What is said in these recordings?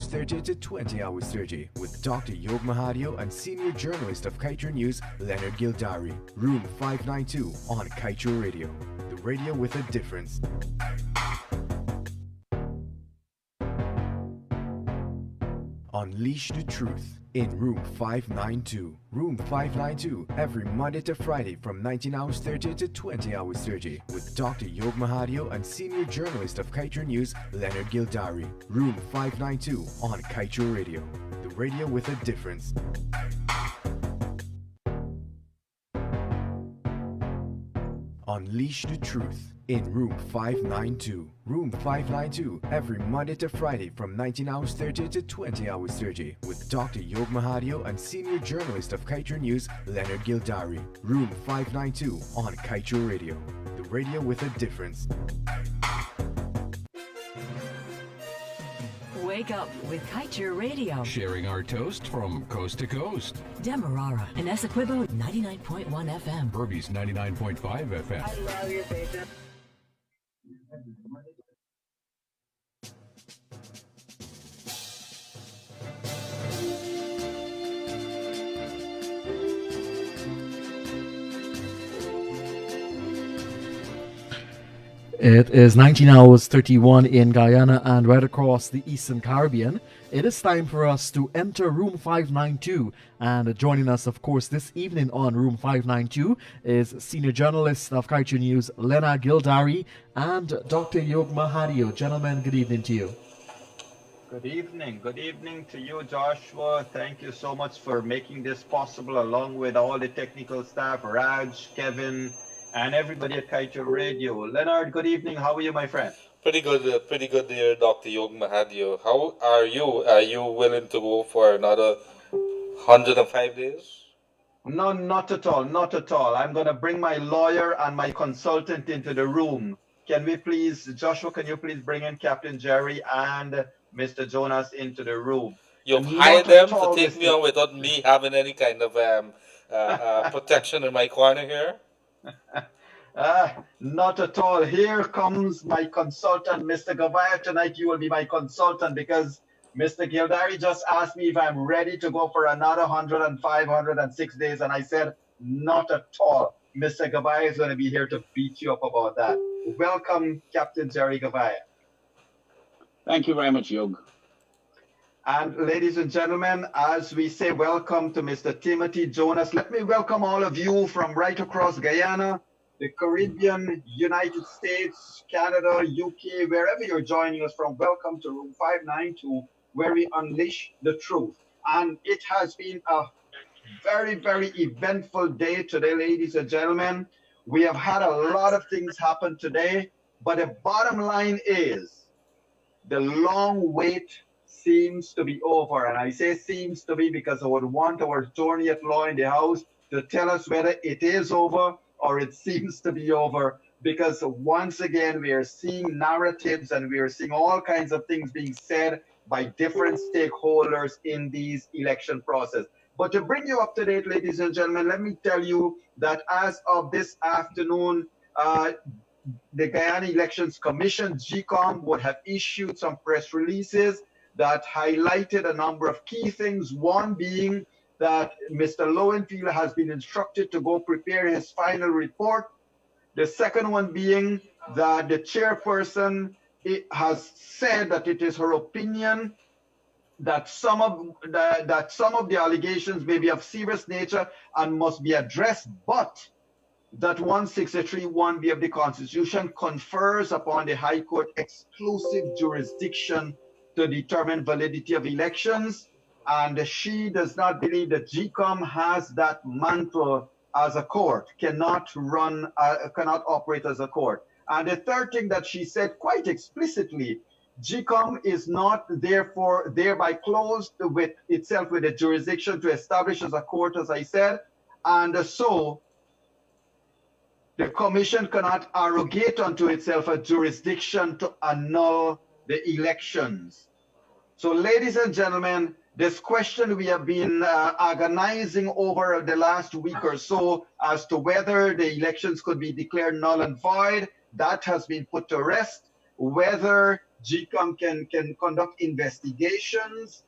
30 to 20 hours 30 with Dr. Yog Mahadeo and senior journalist of Kaiser News, Leonard Gildarie. Room 592 on Kaiser Radio. The radio with a difference. Unleash the truth in Room 592. Room 592 every Monday to Friday from 19 hours 30 to 20 hours 30 with Dr. Yog Mahadeo and senior journalist of Kaiser News, Leonard Gildarie. Room 592 on Kaiser Radio. The radio with a difference. Unleash the truth in Room 592. Room 592 every Monday to Friday from 19 hours 30 to 20 hours 30 with Dr. Yog Mahadeo and senior journalist of Kaiser News, Leonard Gildarie. Room 592 on Kaiser Radio. The radio with a difference. Wake up with Kaiser Radio. Sharing our toast from coast to coast. Demerara and Essequibo 99.1 FM. Burby's 99.5 FM. I love your station. It is 19 hours 31 in Guyana and right across the Eastern Caribbean. It is time for us to enter Room 592. And joining us, of course, this evening on Room 592 is senior journalist of Kaiser News, Leonard Gildarie, and Dr. Yog Mahadeo. Gentlemen, good evening to you. Good evening. Good evening to you, Joshua. Thank you so much for making this possible, along with all the technical staff, Raj, Kevin, and everybody at Kaiser Radio. Leonard, good evening. How are you, my friend? Pretty good, dear Dr. Yog Mahadeo. How are you? Are you willing to go for another 105 days? No, not at all. Not at all. I'm going to bring my lawyer and my consultant into the room. Can we please, Joshua, can you please bring in Capt.Gerry and Mr. Jonas into the room? You've hired them to take me on without me having any kind of protection in my corner here? Not at all. Here comes my consultant, Mr. Gouveia. Tonight you will be my consultant because Mr. Gildarie just asked me if I'm ready to go for another 105, 106 days. And I said, not at all. Mr. Gouveia is going to be here to beat you up about that. Welcome, Capt.Gerry Gouveia. Thank you very much, Yog. And ladies and gentlemen, as we say welcome to Mr. Timothy Jonas, let me welcome all of you from right across Guyana, the Caribbean, United States, Canada, UK, wherever you're joining us from. Welcome to Room 592, where we unleash the truth. And it has been a very, very eventful day today, ladies and gentlemen. We have had a lot of things happen today, but the bottom line is the long wait seems to be over. And I say seems to be because I would want our attorney at law in the house to tell us whether it is over or it seems to be over. Because once again, we are seeing narratives and we are seeing all kinds of things being said by different stakeholders in these election process. But to bring you up to date, ladies and gentlemen, let me tell you that as of this afternoon, the Guyana Elections Commission, GCOM, would have issued some press releases that highlighted a number of key things. One being that Mr. Lowenfield has been instructed to go prepare his final report. The second one being that the chairperson has said that it is her opinion that some of the allegations may be of serious nature and must be addressed, but that 163(1)(b) of the Constitution confers upon the High Court exclusive jurisdiction to determine validity of elections, and she does not believe that GCOM has that mantle as a court, cannot operate as a court. And the third thing that she said quite explicitly, GCOM is not therefore thereby closed with itself with the jurisdiction to establish as a court, as I said, and so the commission cannot arrogate unto itself a jurisdiction to annul the elections. So, ladies and gentlemen, this question we have been agonizing over the last week or so as to whether the elections could be declared null and void, that has been put to rest. Whether GCOM can conduct investigations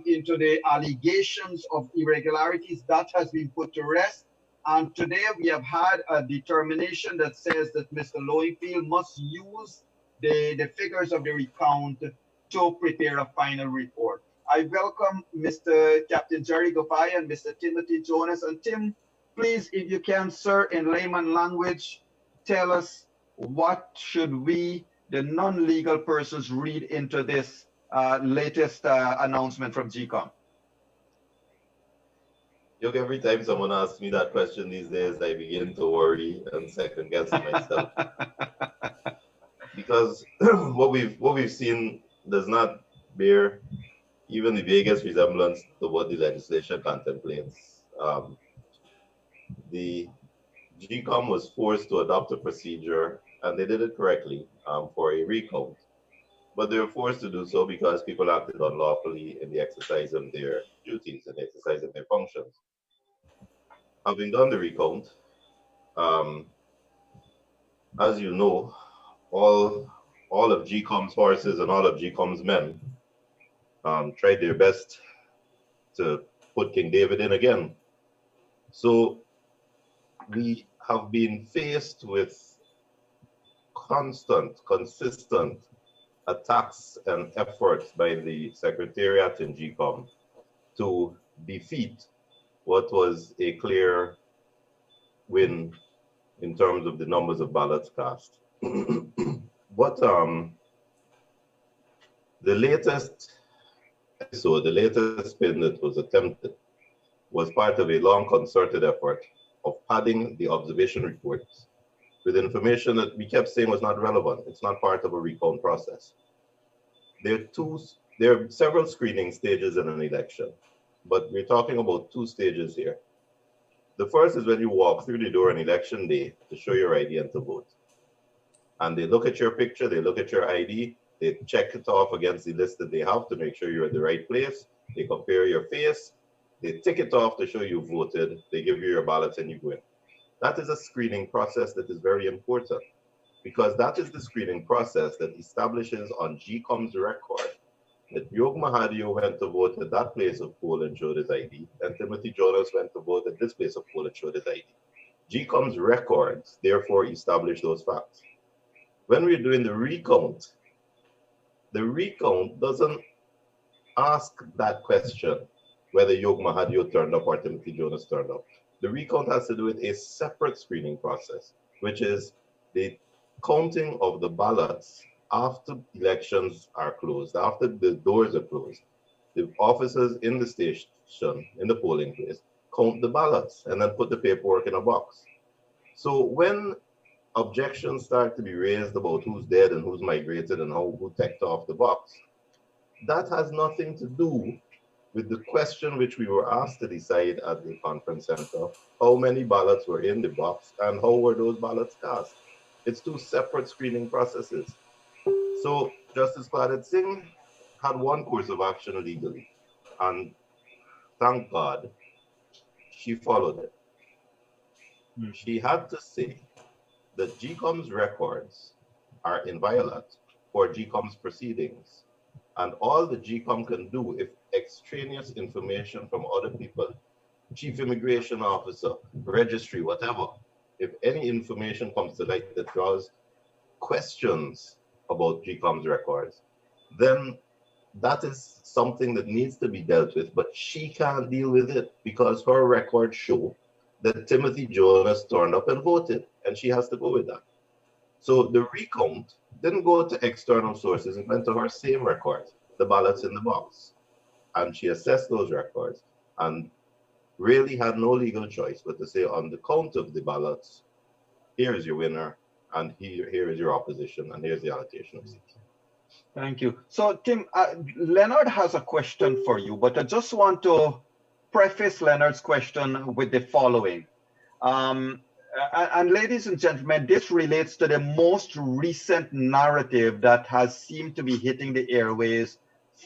into the allegations of irregularities. That has been put to rest. And today we have had a determination that says that Mr. Lowenfield must use the figures of the recount to prepare a final report. I welcome Mr. Capt.Gerry Gouveia and Mr. Timothy Jonas. And Tim, please, if you can, sir, in layman language, tell us what should we, the non-legal persons, read into this latest announcement from GCOM? Look, every time someone asks me that question these days, I begin to worry and second guess myself. Because what we've seen does not bear even the vaguest resemblance to what the legislation contemplates. The GCOM was forced to adopt a procedure, and they did it correctly, for a recount. But they were forced to do so because people acted unlawfully in the exercise of their duties and the exercise of their functions. Having done the recount, as you know, all of GCOM's horses and all of GCOM's men tried their best to put King David in again. So we have been faced with consistent attacks and efforts by the Secretariat in GCOM to defeat what was a clear win in terms of the numbers of ballots cast. What the latest episode, the latest spin that was attempted, was part of a long concerted effort of padding the observation reports with information that we kept saying was not relevant. It's not part of a recount process. There are several screening stages in an election, but we're talking about two stages here. The first is when you walk through the door on election day to show your ID and to vote. And they look at your picture, they look at your ID, they check it off against the list that they have to make sure you're at the right place. They compare your face, they tick it off to show you voted, they give you your ballot and you go in. That is a screening process that is very important, because that is the screening process that establishes on GCOM's record that Yog Mahadeo went to vote at that place of poll and showed his ID, and Timothy Jonas went to vote at this place of poll and showed his ID. GCOM's records therefore establish those facts. When we're doing the recount doesn't ask that question, whether Yog Mahadeo turned up or Timothy Jonas turned up. The recount has to do with a separate screening process, which is the counting of the ballots after elections are closed, after the doors are closed. The officers in the station, in the polling place, count the ballots and then put the paperwork in a box. So when objections start to be raised about who's dead and who's migrated and who ticked off the box, that has nothing to do with the question which we were asked to decide at the conference center: how many ballots were in the box and how were those ballots cast? It's two separate screening processes. So Justice Claudette Singh had one course of action legally, and thank God she followed it. She had to say that GCOM's records are inviolate for GCOM's proceedings, and all the GCOM can do if extraneous information from other people, chief immigration officer, registry, whatever, if any information comes to light that draws questions about GCOM's records, then that is something that needs to be dealt with, but she can't deal with it because her records show that Timothy Jonas turned up and voted, and she has to go with that. So the recount didn't go to external sources, it went to her same records, the ballots in the box. And she assessed those records and really had no legal choice but to say, on the count of the ballots, here is your winner, and here is your opposition, and here's the allocation of seats. Thank you. So, Tim, Leonard has a question for you, but I just want to preface Leonard's question with the following. And ladies and gentlemen, this relates to the most recent narrative that has seemed to be hitting the airways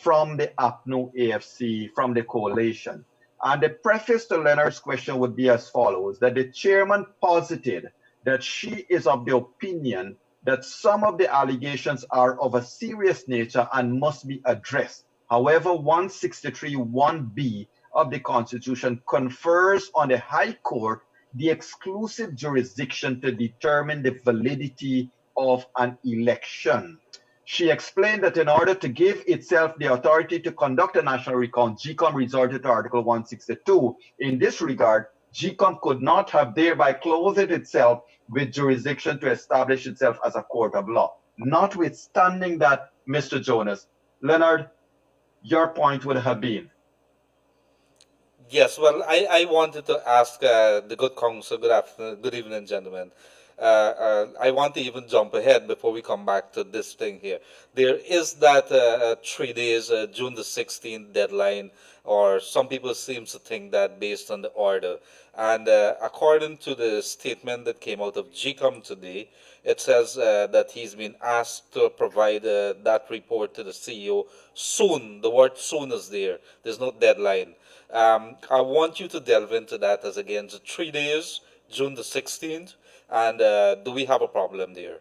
from the APNU AFC, from the coalition. And the preface to Leonard's question would be as follows: that the chairman posited that she is of the opinion that some of the allegations are of a serious nature and must be addressed. However, 163(1)(b) of the Constitution confers on the High Court the exclusive jurisdiction to determine the validity of an election. She explained that in order to give itself the authority to conduct a national recount, GCOM resorted to Article 162. In this regard, GCOM could not have thereby clothed itself with jurisdiction to establish itself as a court of law. Notwithstanding that, Mr. Jonas, Leonard, your point would have been. Yes, well, I wanted to ask the good counsel, good afternoon, good evening, gentlemen. I want to even jump ahead before we come back to this thing here. There is that 3 days, June the 16th deadline, or some people seem to think that based on the order. And according to the statement that came out of GCOM today, it says that he's been asked to provide that report to the CEO soon. The word soon is there. There's no deadline. I want you to delve into that as again, the 3 days, June the 16th, and do we have a problem there?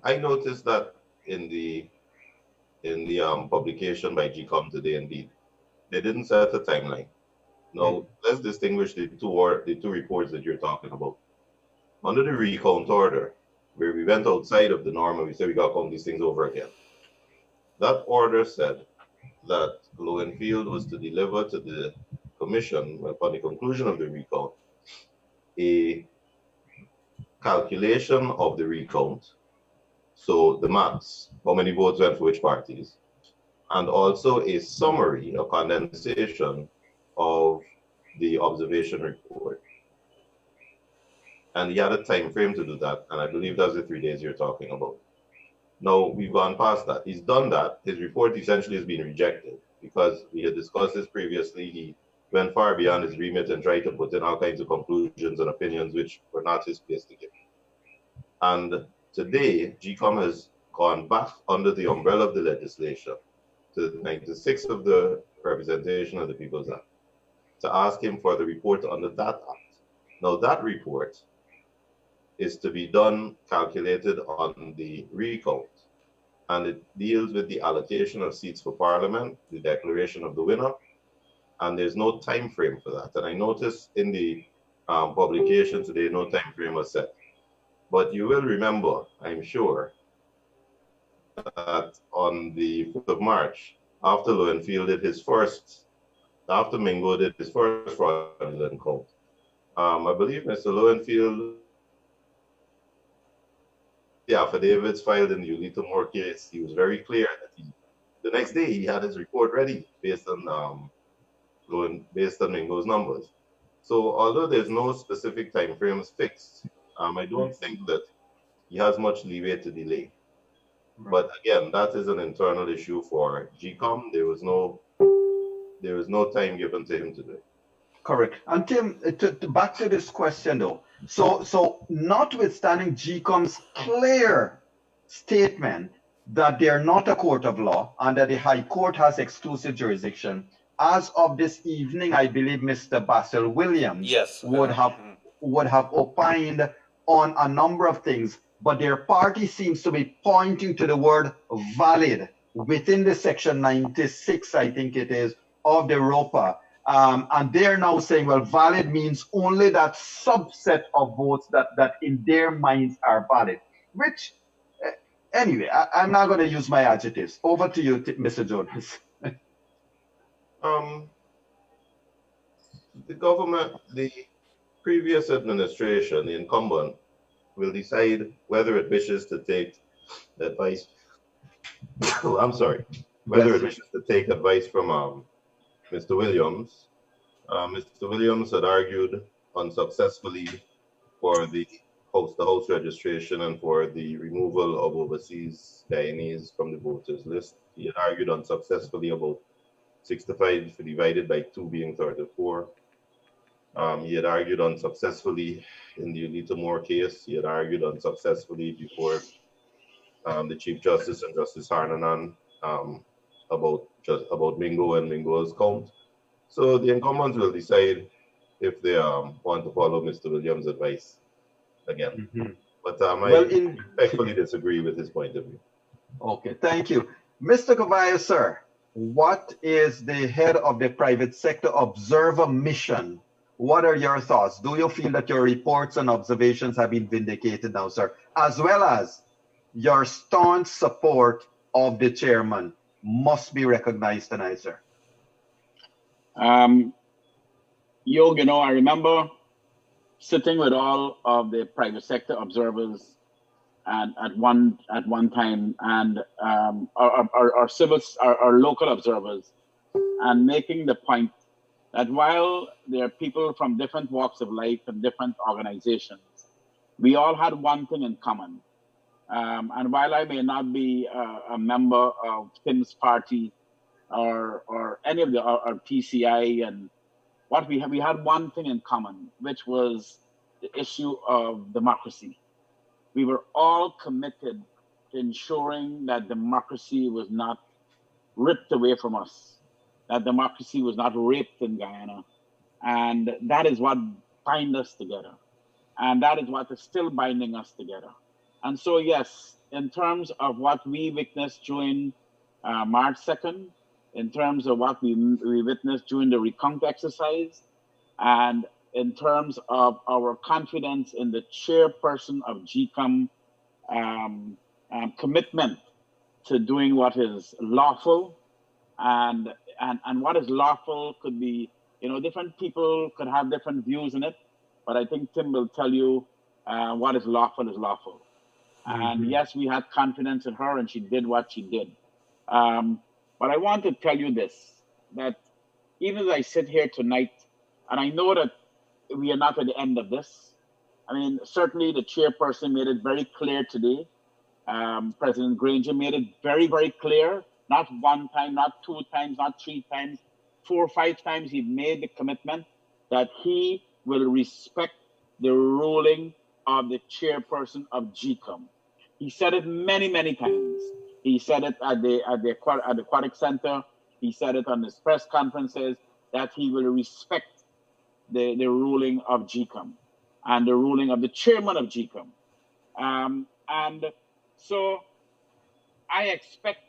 I noticed that in the publication by GCOM today, indeed, they didn't set a timeline. Now, let's distinguish the two reports that you're talking about. Under the recount order, where we went outside of the norm and we said we got to count these things over again, that order said that Lowenfield was to deliver to the commission, upon the conclusion of the recount, a calculation of the recount, so the maths, how many votes went for which parties, and also a summary, a condensation of the observation report. And he had a time frame to do that, and I believe that's the 3 days you're talking about. Now, we've gone past that. He's done that. His report essentially has been rejected because we had discussed this previously. He went far beyond his remit and tried to put in all kinds of conclusions and opinions which were not his place to give. And today, GCOM has gone back under the umbrella of the legislation to 96 of the Representation of the People's Act to ask him for the report under that act. Now, that report is to be done, calculated on the recount, and it deals with the allocation of seats for Parliament, the declaration of the winner, and there's no time frame for that. And I noticed in the publication today, no time frame was set. But you will remember, I'm sure, that on the 4th of March, after Lowenfield did his first, after Mingo did his first fraudulent count, I believe Mr. Lowenfield, the affidavits filed in the Ulita Moore case, he was very clear that the next day he had his report ready based on Mingo's numbers. So although there's no specific time frames fixed, I don't think that he has much leeway to delay. Right. But again, that is an internal issue for GCOM. There was no time given to him to do it. Correct. And Tim, back to this question though. So notwithstanding GCOM's clear statement that they're not a court of law and that the High Court has exclusive jurisdiction, as of this evening, I believe Mr. Basil Williams would have opined on a number of things, but their party seems to be pointing to the word valid within the section 96, I think it is, of the ROPA. And they're now saying, well, valid means only that subset of votes that in their minds are valid, which, anyway, I'm not going to use my adjectives. Over to you, Mr. Jonas. The government, the previous administration, the incumbent, will decide whether it wishes to take advice. Whether it wishes to take advice from Mr. Williams. Mr. Williams had argued unsuccessfully for the house registration and for the removal of overseas Guyanese from the voters list. He had argued unsuccessfully about 65 divided by 2 being 34. He had argued unsuccessfully in the Ulita Moore case. He had argued unsuccessfully before the Chief Justice and Justice Harnanan about Mingo and Mingo's count. So the incumbents will decide if they want to follow Mr. Williams' advice. again. But Well, I respectfully disagree with his point of view. Okay, thank you. Mr. Gouveia, sir, what is the head of the private sector observer mission? What are your thoughts? Do you feel that your reports and observations have been vindicated now, sir? As well as your staunch support of the chairman must be recognized tonight, sir. Yog, I remember sitting with all of the private sector observers and at one time, and our local observers, and making the point that while there are people from different walks of life and different organizations, we all had one thing in common. And while I may not be a member of Tim's party or any of our PCI, and what we had one thing in common, which was the issue of democracy. We were all committed to ensuring that democracy was not ripped away from us, that democracy was not raped in Guyana. And that is what binds us together. And that is what is still binding us together. And so, yes, in terms of what we witnessed during March 2nd, in terms of what we witnessed during the recount exercise, and in terms of our confidence in the chairperson of GCOM commitment to doing what is lawful, and what is lawful could be, different people could have different views in it, but I think Tim will tell you what is lawful is lawful. And yes, we had confidence in her, and she did what she did. But I want to tell you this, that even as I sit here tonight, and I know that we are not at the end of this. I mean, certainly the chairperson made it very clear today. President Granger made it very, very clear, not one time, not two times, not three times, 4 or 5 times he made the commitment that he will respect the ruling of the chairperson of GCOM. He said it many, many times. He said it at the Aquatic Center. He said it on his press conferences that he will respect the ruling of GCOM and the ruling of the chairman of GCOM. And so I expect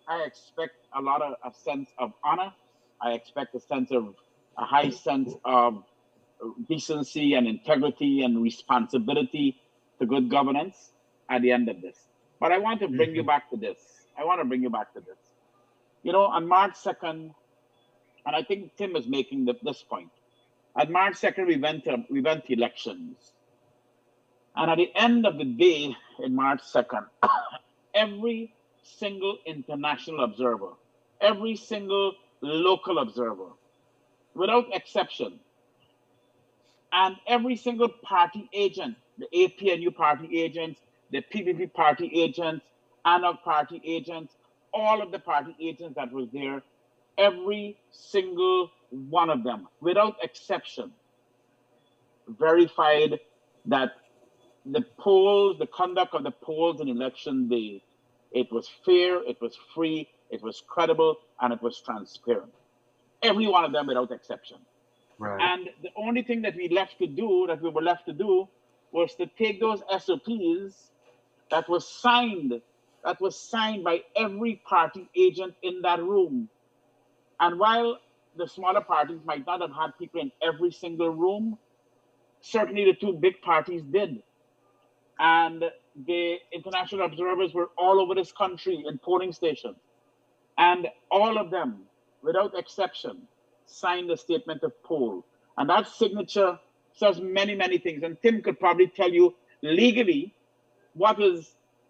a sense of honor. I expect a high sense of decency and integrity and responsibility to good governance at the end of this. But I want to bring you back to this. On March 2nd, and I think Tim is making this point. At March 2nd, we went to elections. And at the end of the day, in March 2nd, every single international observer, every single local observer, without exception, and every single party agent, the APNU party agents, the PPP party agents, ANUG party agents, all of the party agents that was there, every single one of them, without exception, verified that the polls, the conduct of the polls in election day, it was fair, it was free, it was credible, and it was transparent. Every one of them without exception. Right. And the only thing that we were left to do, was to take those SOPs that was signed by every party agent in that room. And while the smaller parties might not have had people in every single room, certainly the two big parties did. And the international observers were all over this country in polling stations. And all of them, without exception, signed a statement of poll. And that signature says many, many things. And Tim could probably tell you legally what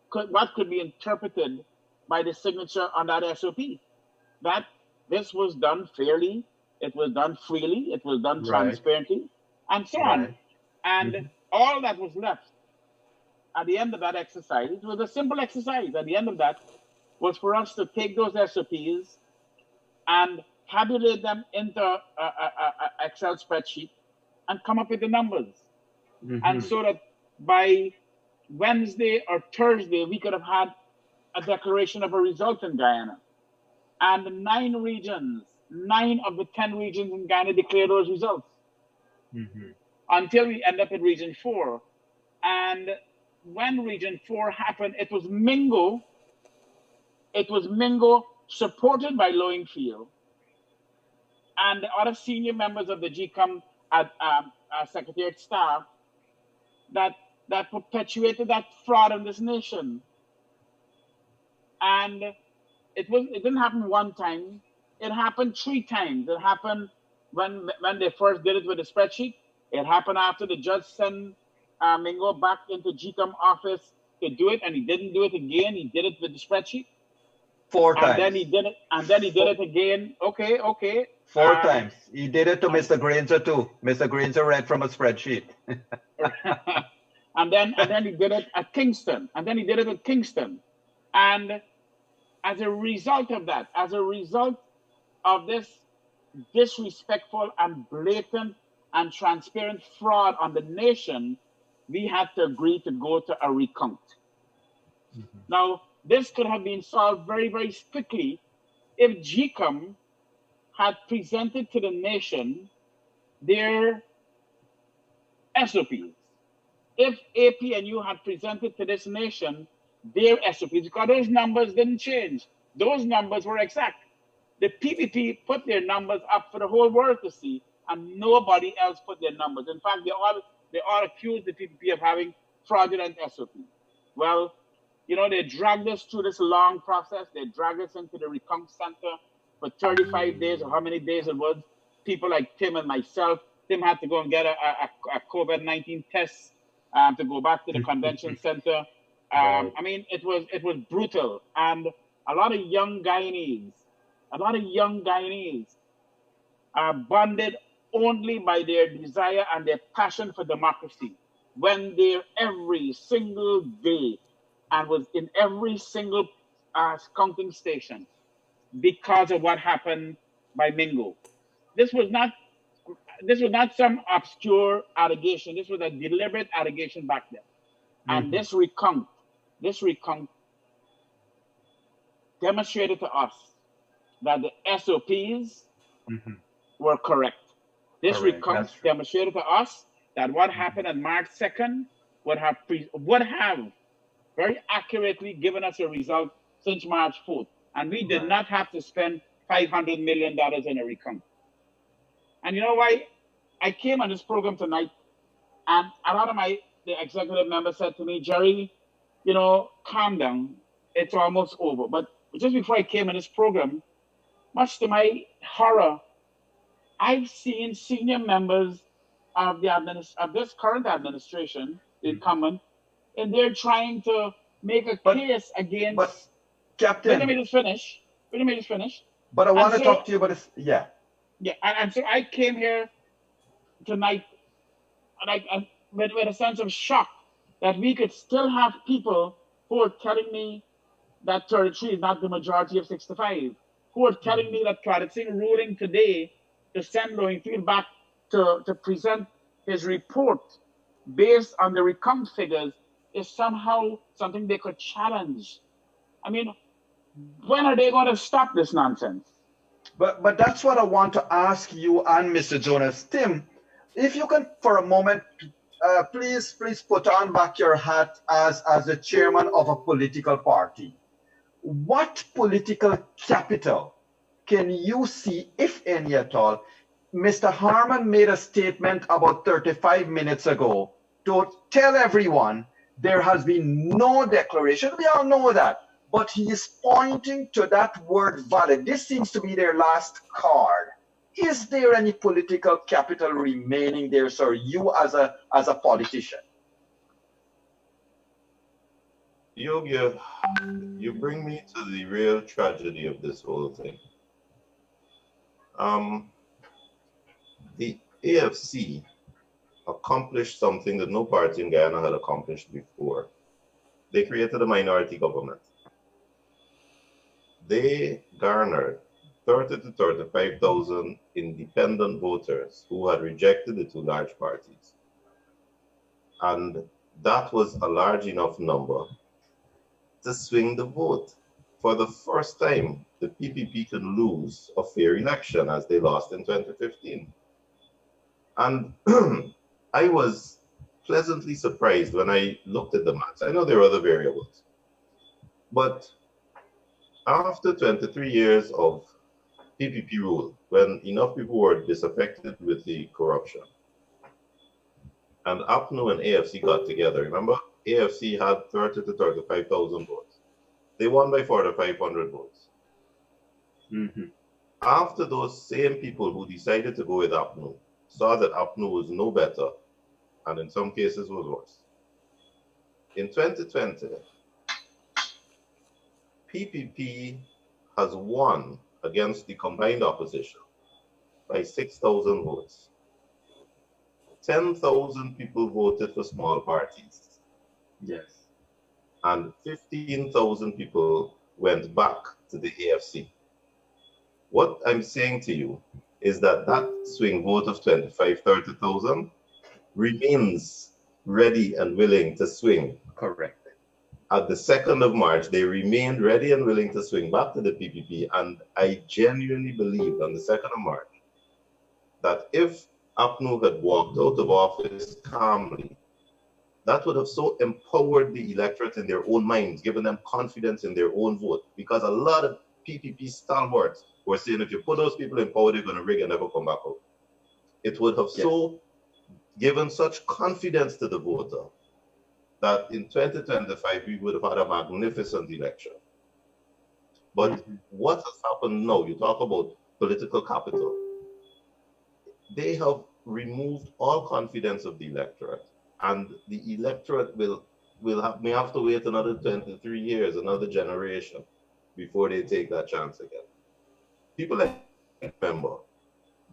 could be interpreted by the signature on that SOP. That this was done fairly, it was done freely, it was done transparently, and so on. And all that was left at the end of that exercise, it was a simple exercise. At the end of that was for us to take those SOPs and tabulate them into an Excel spreadsheet and come up with the numbers. And so that by Wednesday or Thursday, we could have had a declaration of a result in Guyana. And 9 of the 10 regions in Guyana declared those results. Until we end up in Region 4. And when Region 4 happened, it was Mingo. It was Mingo supported by Lowingfield and the other senior members of the GCOM Secretariat staff that perpetuated that fraud in this nation. And it didn't happen one time. It happened 3 times. It happened when they first did it with the spreadsheet. It happened after the judge sent Mingo back into GCOM office to do it, and he didn't do it again. He did it with the spreadsheet. 4 times. And then he did it. And then he did it again. Okay. 4 times. He did it to Mr. Granger too. Mr. Granger read from a spreadsheet. and then he did it at Kingston. And as a result of that, as a result of this disrespectful and blatant and transparent fraud on the nation, we had to agree to go to a recount. Mm-hmm. Now, this could have been solved very, very quickly if GCOM had presented to the nation their SOPs. If APNU had presented to this nation their SOPs, because those numbers didn't change. Those numbers were exact. The PPP put their numbers up for the whole world to see, and nobody else put their numbers. In fact, they all accused the PPP of having fraudulent SOPs. Well, they dragged us through this long process. They dragged us into the recount center for 35 days, or how many days it was. People like Tim and myself. Tim had to go and get a COVID-19 test to go back to the convention center. I mean, it was brutal. And a lot of young Guyanese are bonded only by their desire and their passion for democracy. When they're every single day and was in every single counting station because of what happened by Mingo. This was not some obscure allegation. This was a deliberate allegation back then. Mm-hmm. And this recount demonstrated to us that the SOPs were correct. This recount demonstrated to us that what happened on March 2nd would have very accurately given us a result since March 4th. And we did not have to spend $500 million in a recount. And you know why? I came on this program tonight, and a lot of the executive members said to me, Jerry, calm down. It's almost over. But just before I came on this program, much to my horror, I've seen senior members of this current administration, the incumbent, and they're trying to make a case against. But Captain, let me just finish. But I want to talk to you about this. Yeah. Yeah, and so I came here tonight, and with a sense of shock that we could still have people who are telling me that 33 is not the majority of 65, who are telling me that Claudette Singh ruling today to send Lowingfield back to present his report based on the recount figures is somehow something they could challenge. I mean, when are they going to stop this nonsense? But that's what I want to ask you and Mr. Jonas. Tim, if you can for a moment, please put on back your hat as the chairman of a political party. What political capital can you see, if any at all? Mr. Harman made a statement about 35 minutes ago to tell everyone there has been no declaration. We all know that. But he is pointing to that word valid. This seems to be their last card. Is there any political capital remaining there, sir, you as a politician? You bring me to the real tragedy of this whole thing. The AFC accomplished something that no party in Guyana had accomplished before. They created a minority government. They garnered 30 to 35,000 independent voters who had rejected the two large parties. And that was a large enough number to swing the vote. For the first time, the PPP could lose a fair election as they lost in 2015. And I was pleasantly surprised when I looked at the maths. I know there are other variables, but after 23 years of PPP rule, when enough people were disaffected with the corruption, and APNU and AFC got together, remember? AFC had 30 to 35,000 votes. They won by 4 to 500 votes. After those same people who decided to go with APNU saw that APNU was no better, and in some cases was worse. In 2020, PPP has won against the combined opposition by 6,000 votes. 10,000 people voted for small parties. Yes. And 15,000 people went back to the AFC. What I'm saying to you is that that swing vote of 25, 30,000 remains ready and willing to swing. Correct. At the 2nd of March, they remained ready and willing to swing back to the PPP. And I genuinely believed on the 2nd of March that if APNU had walked out of office calmly, that would have so empowered the electorate in their own minds, given them confidence in their own vote. Because a lot of PPP stalwarts were saying if you put those people in power, they're going to rig and never come back out. It would have so given such confidence to the voter that in 2025 we would have had a magnificent election. But what has happened now? You talk about political capital. They have removed all confidence of the electorate, and the electorate may have to wait another 23 years, another generation, before they take that chance again. People remember,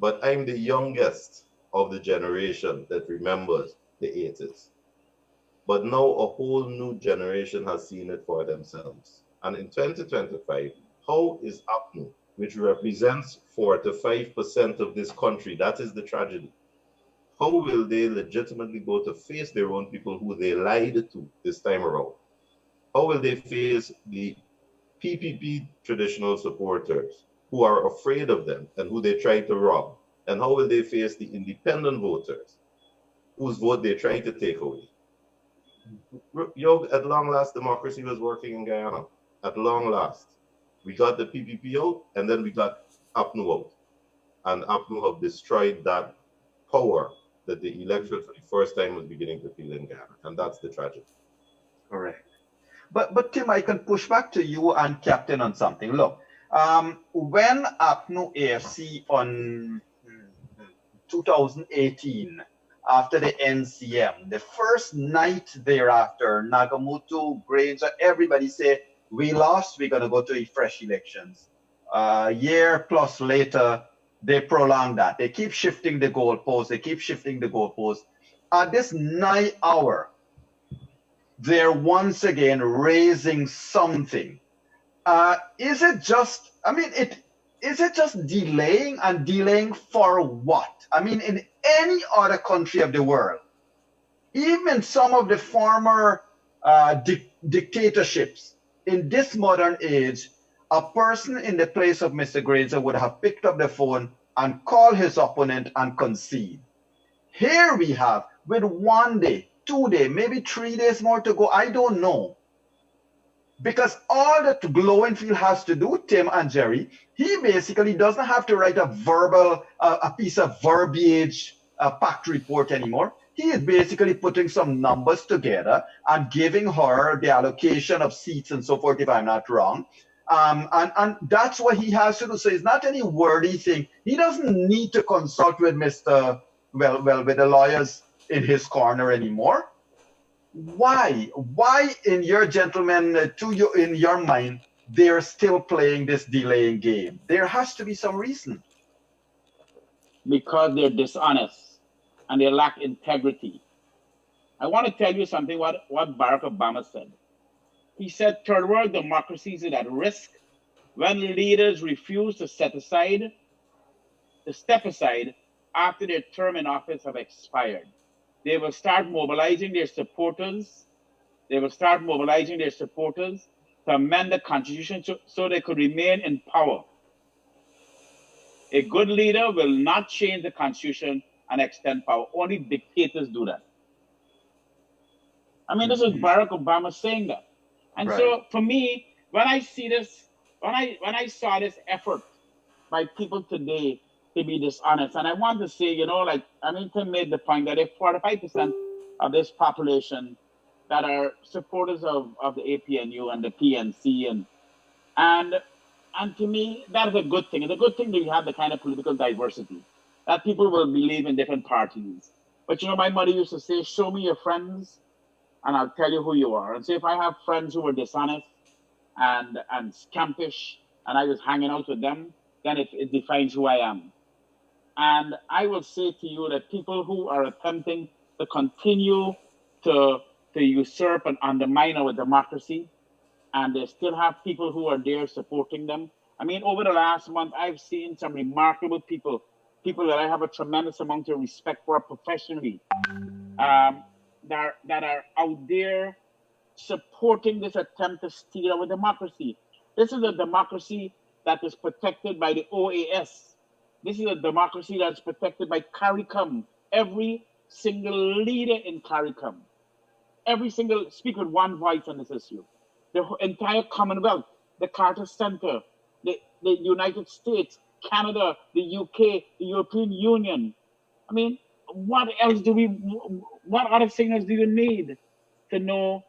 but I'm the youngest of the generation that remembers the 80s. But now a whole new generation has seen it for themselves. And in 2025, how is APNU, which represents 4 to 5% of this country, that is the tragedy, how will they legitimately go to face their own people who they lied to this time around? How will they face the PPP traditional supporters who are afraid of them and who they try to rob? And how will they face the independent voters whose vote they try to take away? At long last, democracy was working in Guyana. At long last. We got the PPP out, and then we got APNU out. And APNU have destroyed that power that the electorate for the first time was beginning to feel in Guyana. And that's the tragedy. Correct. But Tim, I can push back to you and Captain on something. Look, when APNU AFC on 2018, after the NCM, the first night thereafter, Nagamutu, Granger, everybody say, we lost, we're going to go to fresh elections. A year plus later, they prolong that. They keep shifting the goalposts. At this 9 hour, they're once again raising something. Is it just delaying, and delaying for what? I mean, in any other country of the world, even some of the former dictatorships, in this modern age, a person in the place of Mr. Granger would have picked up the phone and called his opponent and concede. Here we have, with 1 day, 2 days, maybe 3 days more to go, I don't know. Because all that Glowenfield has to do, Tim and Jerry, he basically doesn't have to write a piece of verbiage, a pact report anymore. He is basically putting some numbers together and giving her the allocation of seats and so forth, if I'm not wrong. And that's what he has to do. So it's not any wordy thing. He doesn't need to consult with with the lawyers in his corner anymore. Why in your in your mind, they're still playing this delaying game? There has to be some reason. Because they're dishonest and they lack integrity. I want to tell you something what Barack Obama said. He said third world democracies is at risk when leaders refuse to step aside after their term in office have expired. They will start mobilizing their supporters. To amend the Constitution so they could remain in power. A good leader will not change the Constitution and extend power. Only dictators do that. I mean, this is Barack Obama saying that. And Right. so for me, when I see this, when I saw this effort by people today to be dishonest, and I want to say, like Tim made the point that if 45% of this population that are supporters of the APNU and the PNC and and to me that is a good thing. It's a good thing that you have the kind of political diversity that people will believe in different parties. But my mother used to say, "Show me your friends, and I'll tell you who you are." And so if I have friends who were dishonest and scampish, and I was hanging out with them, then it defines who I am. And I will say to you that people who are attempting to continue to usurp and undermine our democracy, and they still have people who are there supporting them. I mean, over the last month, I've seen some remarkable people that I have a tremendous amount of respect for professionally, that are out there supporting this attempt to steal our democracy. This is a democracy that is protected by the OAS. This is a democracy that's protected by CARICOM. Every single leader in CARICOM, every single speak with one voice on this issue. The entire Commonwealth, the Carter Center, the United States, Canada, the UK, the European Union. I mean, what other signals do you need to know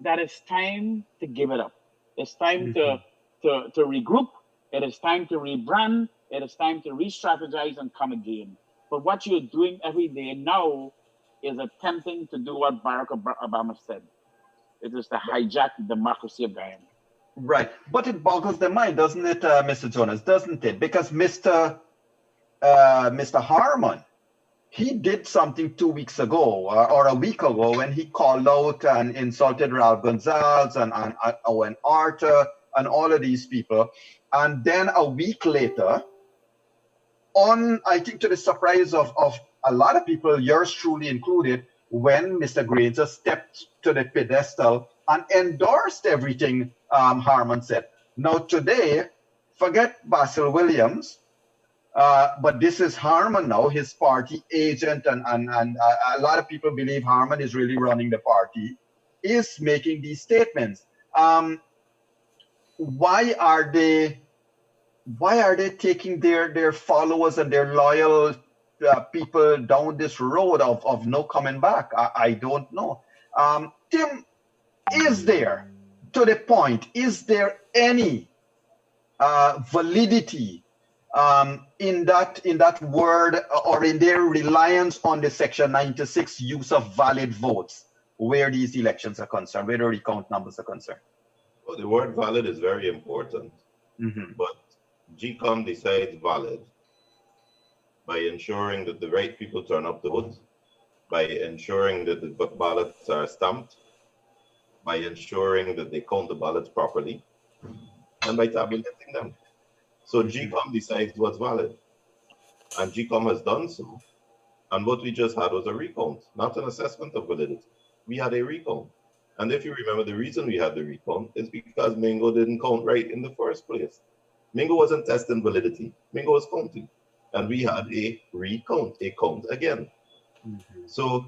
that it's time to give it up? It's time to regroup. It is time to rebrand. It is time to re-strategize and come again. But what you're doing every day now is attempting to do what Barack Obama said. It is to hijack the democracy of Guyana. Right. But it boggles the mind, doesn't it, Mr. Jonas? Doesn't it? Because Mr. Harman, he did something 2 weeks ago or a week ago when he called out and insulted Ralph Gonzalez and Owen Arthur and all of these people. And then a week later, I think to the surprise of a lot of people, yours truly included, when Mr. Granger stepped to the pedestal and endorsed everything Harman said. Now today, forget Basil Williams, but this is Harman now, his party agent, and a lot of people believe Harman is really running the party, is making these statements. Why are they taking their followers and their loyal people down this road of no coming back? I don't know. Tim, is there, to the point, is there any validity in that word or in their reliance on the Section 96 use of valid votes where these elections are concerned, where the recount numbers are concerned? Well, the word valid is very important, but GCOM decides valid by ensuring that the right people turn up to vote, by ensuring that the ballots are stamped, by ensuring that they count the ballots properly, and by tabulating them. So GCOM decides what's valid, and GCOM has done so. And what we just had was a recount, not an assessment of validity. We had a recount. And if you remember, the reason we had the recount is because Mingo didn't count right in the first place. Mingo wasn't testing validity. Mingo was counting. And we had a recount, a count again. So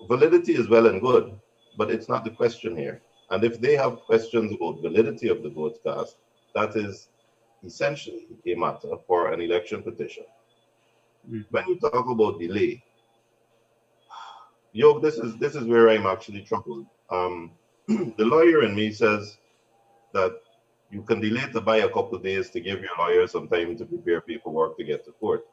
validity is well and good, but it's not the question here. And if they have questions about validity of the vote cast, that is essentially a matter for an election petition. When you talk about delay, Yog, this is where I'm actually troubled. The lawyer in me says that you can delay to buy a couple of days to give your lawyer some time to prepare paperwork to get to court.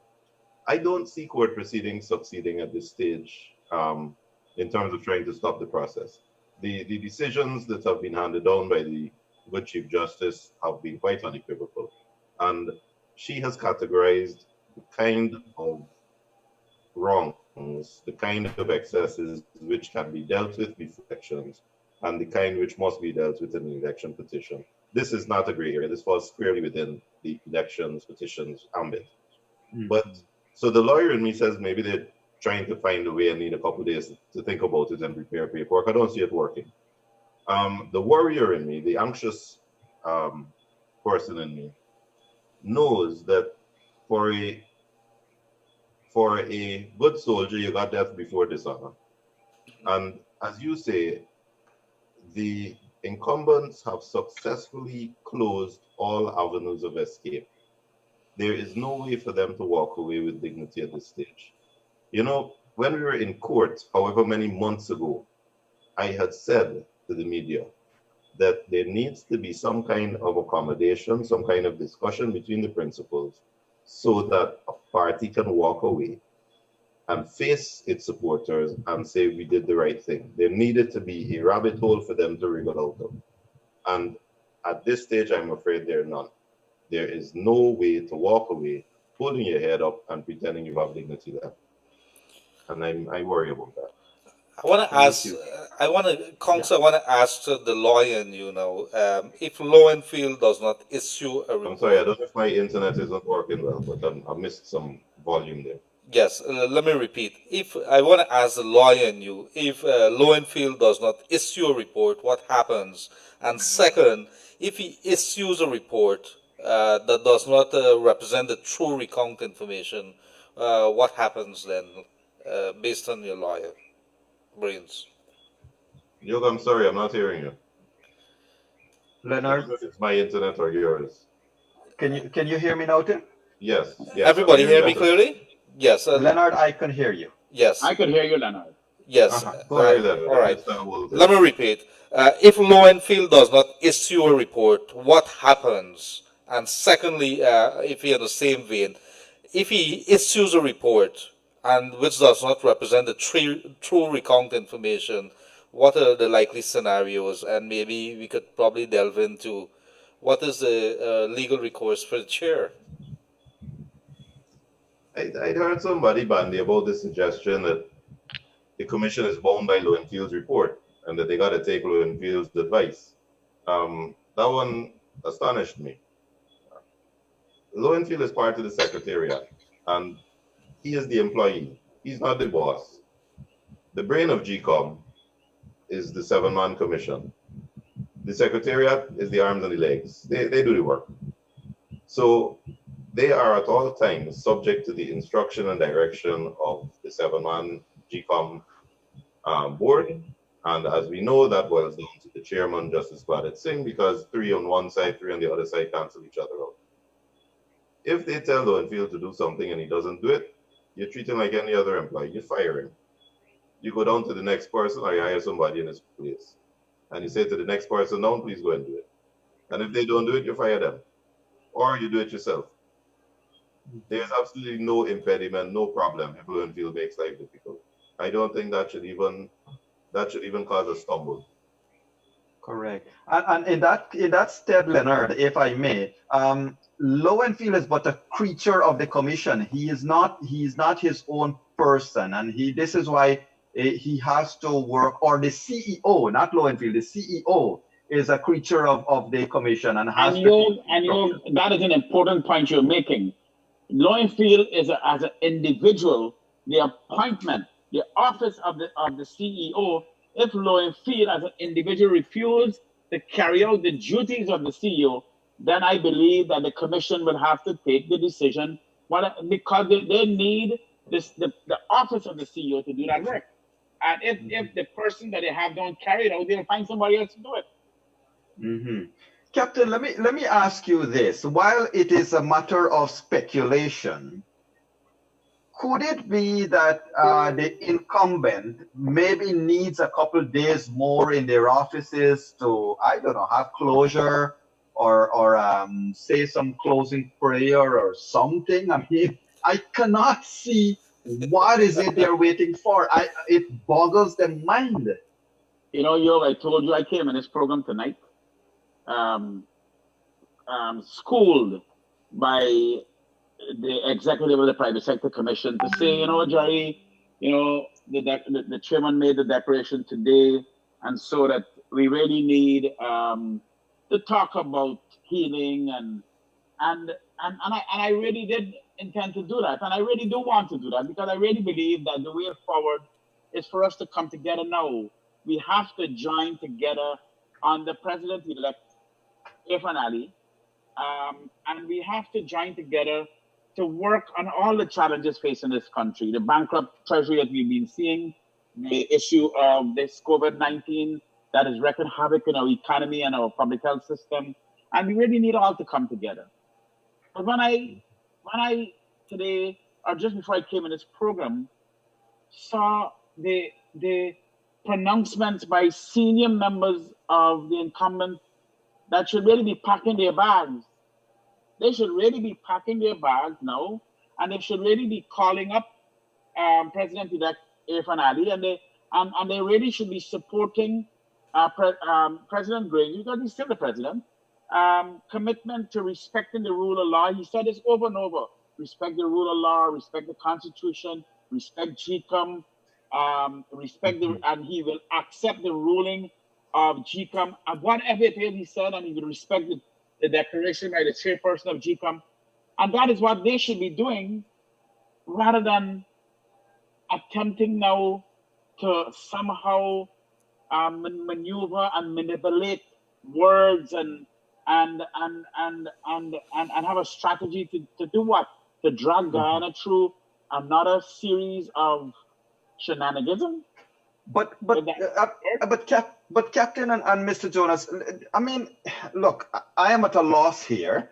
I don't see court proceedings succeeding at this stage in terms of trying to stop the process. The decisions that have been handed down by the good Chief Justice have been quite unequivocal. And she has categorized the kind of wrongs, the kind of excesses which can be dealt with before elections, and the kind which must be dealt with in an election petition. This is not a gray area. This falls squarely within the elections petitions ambit. But so the lawyer in me says maybe they're trying to find a way and need a couple of days to think about it and prepare paperwork. I don't see it working. The warrior in me, the anxious person in me, knows that for a good soldier, you got death before dishonor. And as you say, the incumbents have successfully closed all avenues of escape. There is no way for them to walk away with dignity at this stage. You know, when we were in court, however many months ago, I had said to the media that there needs to be some kind of accommodation, some kind of discussion between the principals so that a party can walk away and face its supporters and say we did the right thing. There needed to be a rabbit hole for them to wriggle out of. And at this stage, I'm afraid there are none. There is no way to walk away holding your head up and pretending you have dignity left. And I worry about that. I want to Thank ask, you. I want to, Yeah. Council, I want to ask the lawyer, if law and field does not issue a I'm sorry, I report. don't know if my internet isn't working well, but I missed some volume there. Yes, let me repeat. If I want to ask the lawyer in you, if law and field does not issue a report, what happens? And second, if he issues a report that does not represent the true recount information, what happens then, based on your lawyer brains? Yoga, I'm sorry, I'm not hearing you. I don't Leonard, know if it's my internet or yours. can you hear me now, Tim? Yes, yes, I'm Everybody hearing hear me better. clearly? Yes, Leonard, I can hear you. yes, I could hear you, Leonard. yes. Go Sorry, ahead. Leonard, All I right. missed that whole Let thing. me repeat. If law and field does not issue a report, what happens? And secondly, if he in the same vein, if he issues a report and which does not represent the true recount information, what are the likely scenarios? And maybe we could probably delve into what is the legal recourse for the chair. I heard somebody bandy about the suggestion that the commission is bound by Lowenfield's report and that they got to take Lowenfield's advice. That one astonished me. Lowenfield is part of the secretariat and he is the employee. He's not the boss. The brain of GCOM is the seven-man commission. The secretariat is the arms and the legs. They do the work. So they are at all times subject to the instruction and direction of the seven-man GCOM board. And as we know, that boils down to the chairman, Justice Claudette Singh, because three on one side, three on the other side cancel each other out. If they tell Lowenfield to do something and he doesn't do it, you treat him like any other employee. You fire him. You go down to the next person or you hire somebody in his place. And you say to the next person, no, please go and do it. And if they don't do it, you fire them. Or you do it yourself. There's absolutely no impediment, no problem if Lowenfield makes life difficult. I don't think that should even cause a stumble. Correct. And in that step, Leonard, if I may, Lowenfield is but a creature of the commission. He is not his own person, and this is why he has to work. Or the CEO, not Lowenfield, the CEO is a creature of the commission and has And to. that is an important point you're making. Lowenfield is as an individual, the appointment, the office of the CEO. If Lowenfield as an individual refuse to carry out the duties of the CEO, then I believe that the commission will have to take the decision because they need the office of the CEO to do that work. And if the person that they have don't carry it out, they'll find somebody else to do it. Mm-hmm. Captain, let me ask you this. While it is a matter of speculation, could it be that the incumbent maybe needs a couple days more in their offices to, I don't know, have closure or say some closing prayer or something? I mean, I cannot see what is it they're waiting for. It boggles the mind. You know, Yo, I told you I came in this program tonight, schooled by the executive of the private sector commission to say, Jerry, the chairman made the declaration today, and so that we really need to talk about healing and I really did intend to do that, and I really do want to do that because I really believe that the way forward is for us to come together now. We have to join together on the president-elect Irfan Ali, and we have to join together to work on all the challenges facing this country, the bankrupt treasury that we've been seeing, the issue of this COVID-19 that is wreaking havoc in our economy and our public health system. And we really need all to come together. But when I today, or just before I came in this program, saw the pronouncements by senior members of the incumbent that should really be packing their bags. They should really be packing their bags now, and they should really be calling up President-elect Irfan Ali, and they really should be supporting President Gouveia, because he's still the president. Commitment to respecting the rule of law. He said this over and over: respect the rule of law, respect the Constitution, respect GCOM, and he will accept the ruling of GCOM, and whatever it is he said, and he will respect the declaration by the chairperson of GCOM. And that is what they should be doing, rather than attempting now to somehow maneuver and manipulate words and have a strategy to do what? To drag Guyana through another series of shenanigans. But Captain and Mr. Jonas, I mean, look, I am at a loss here.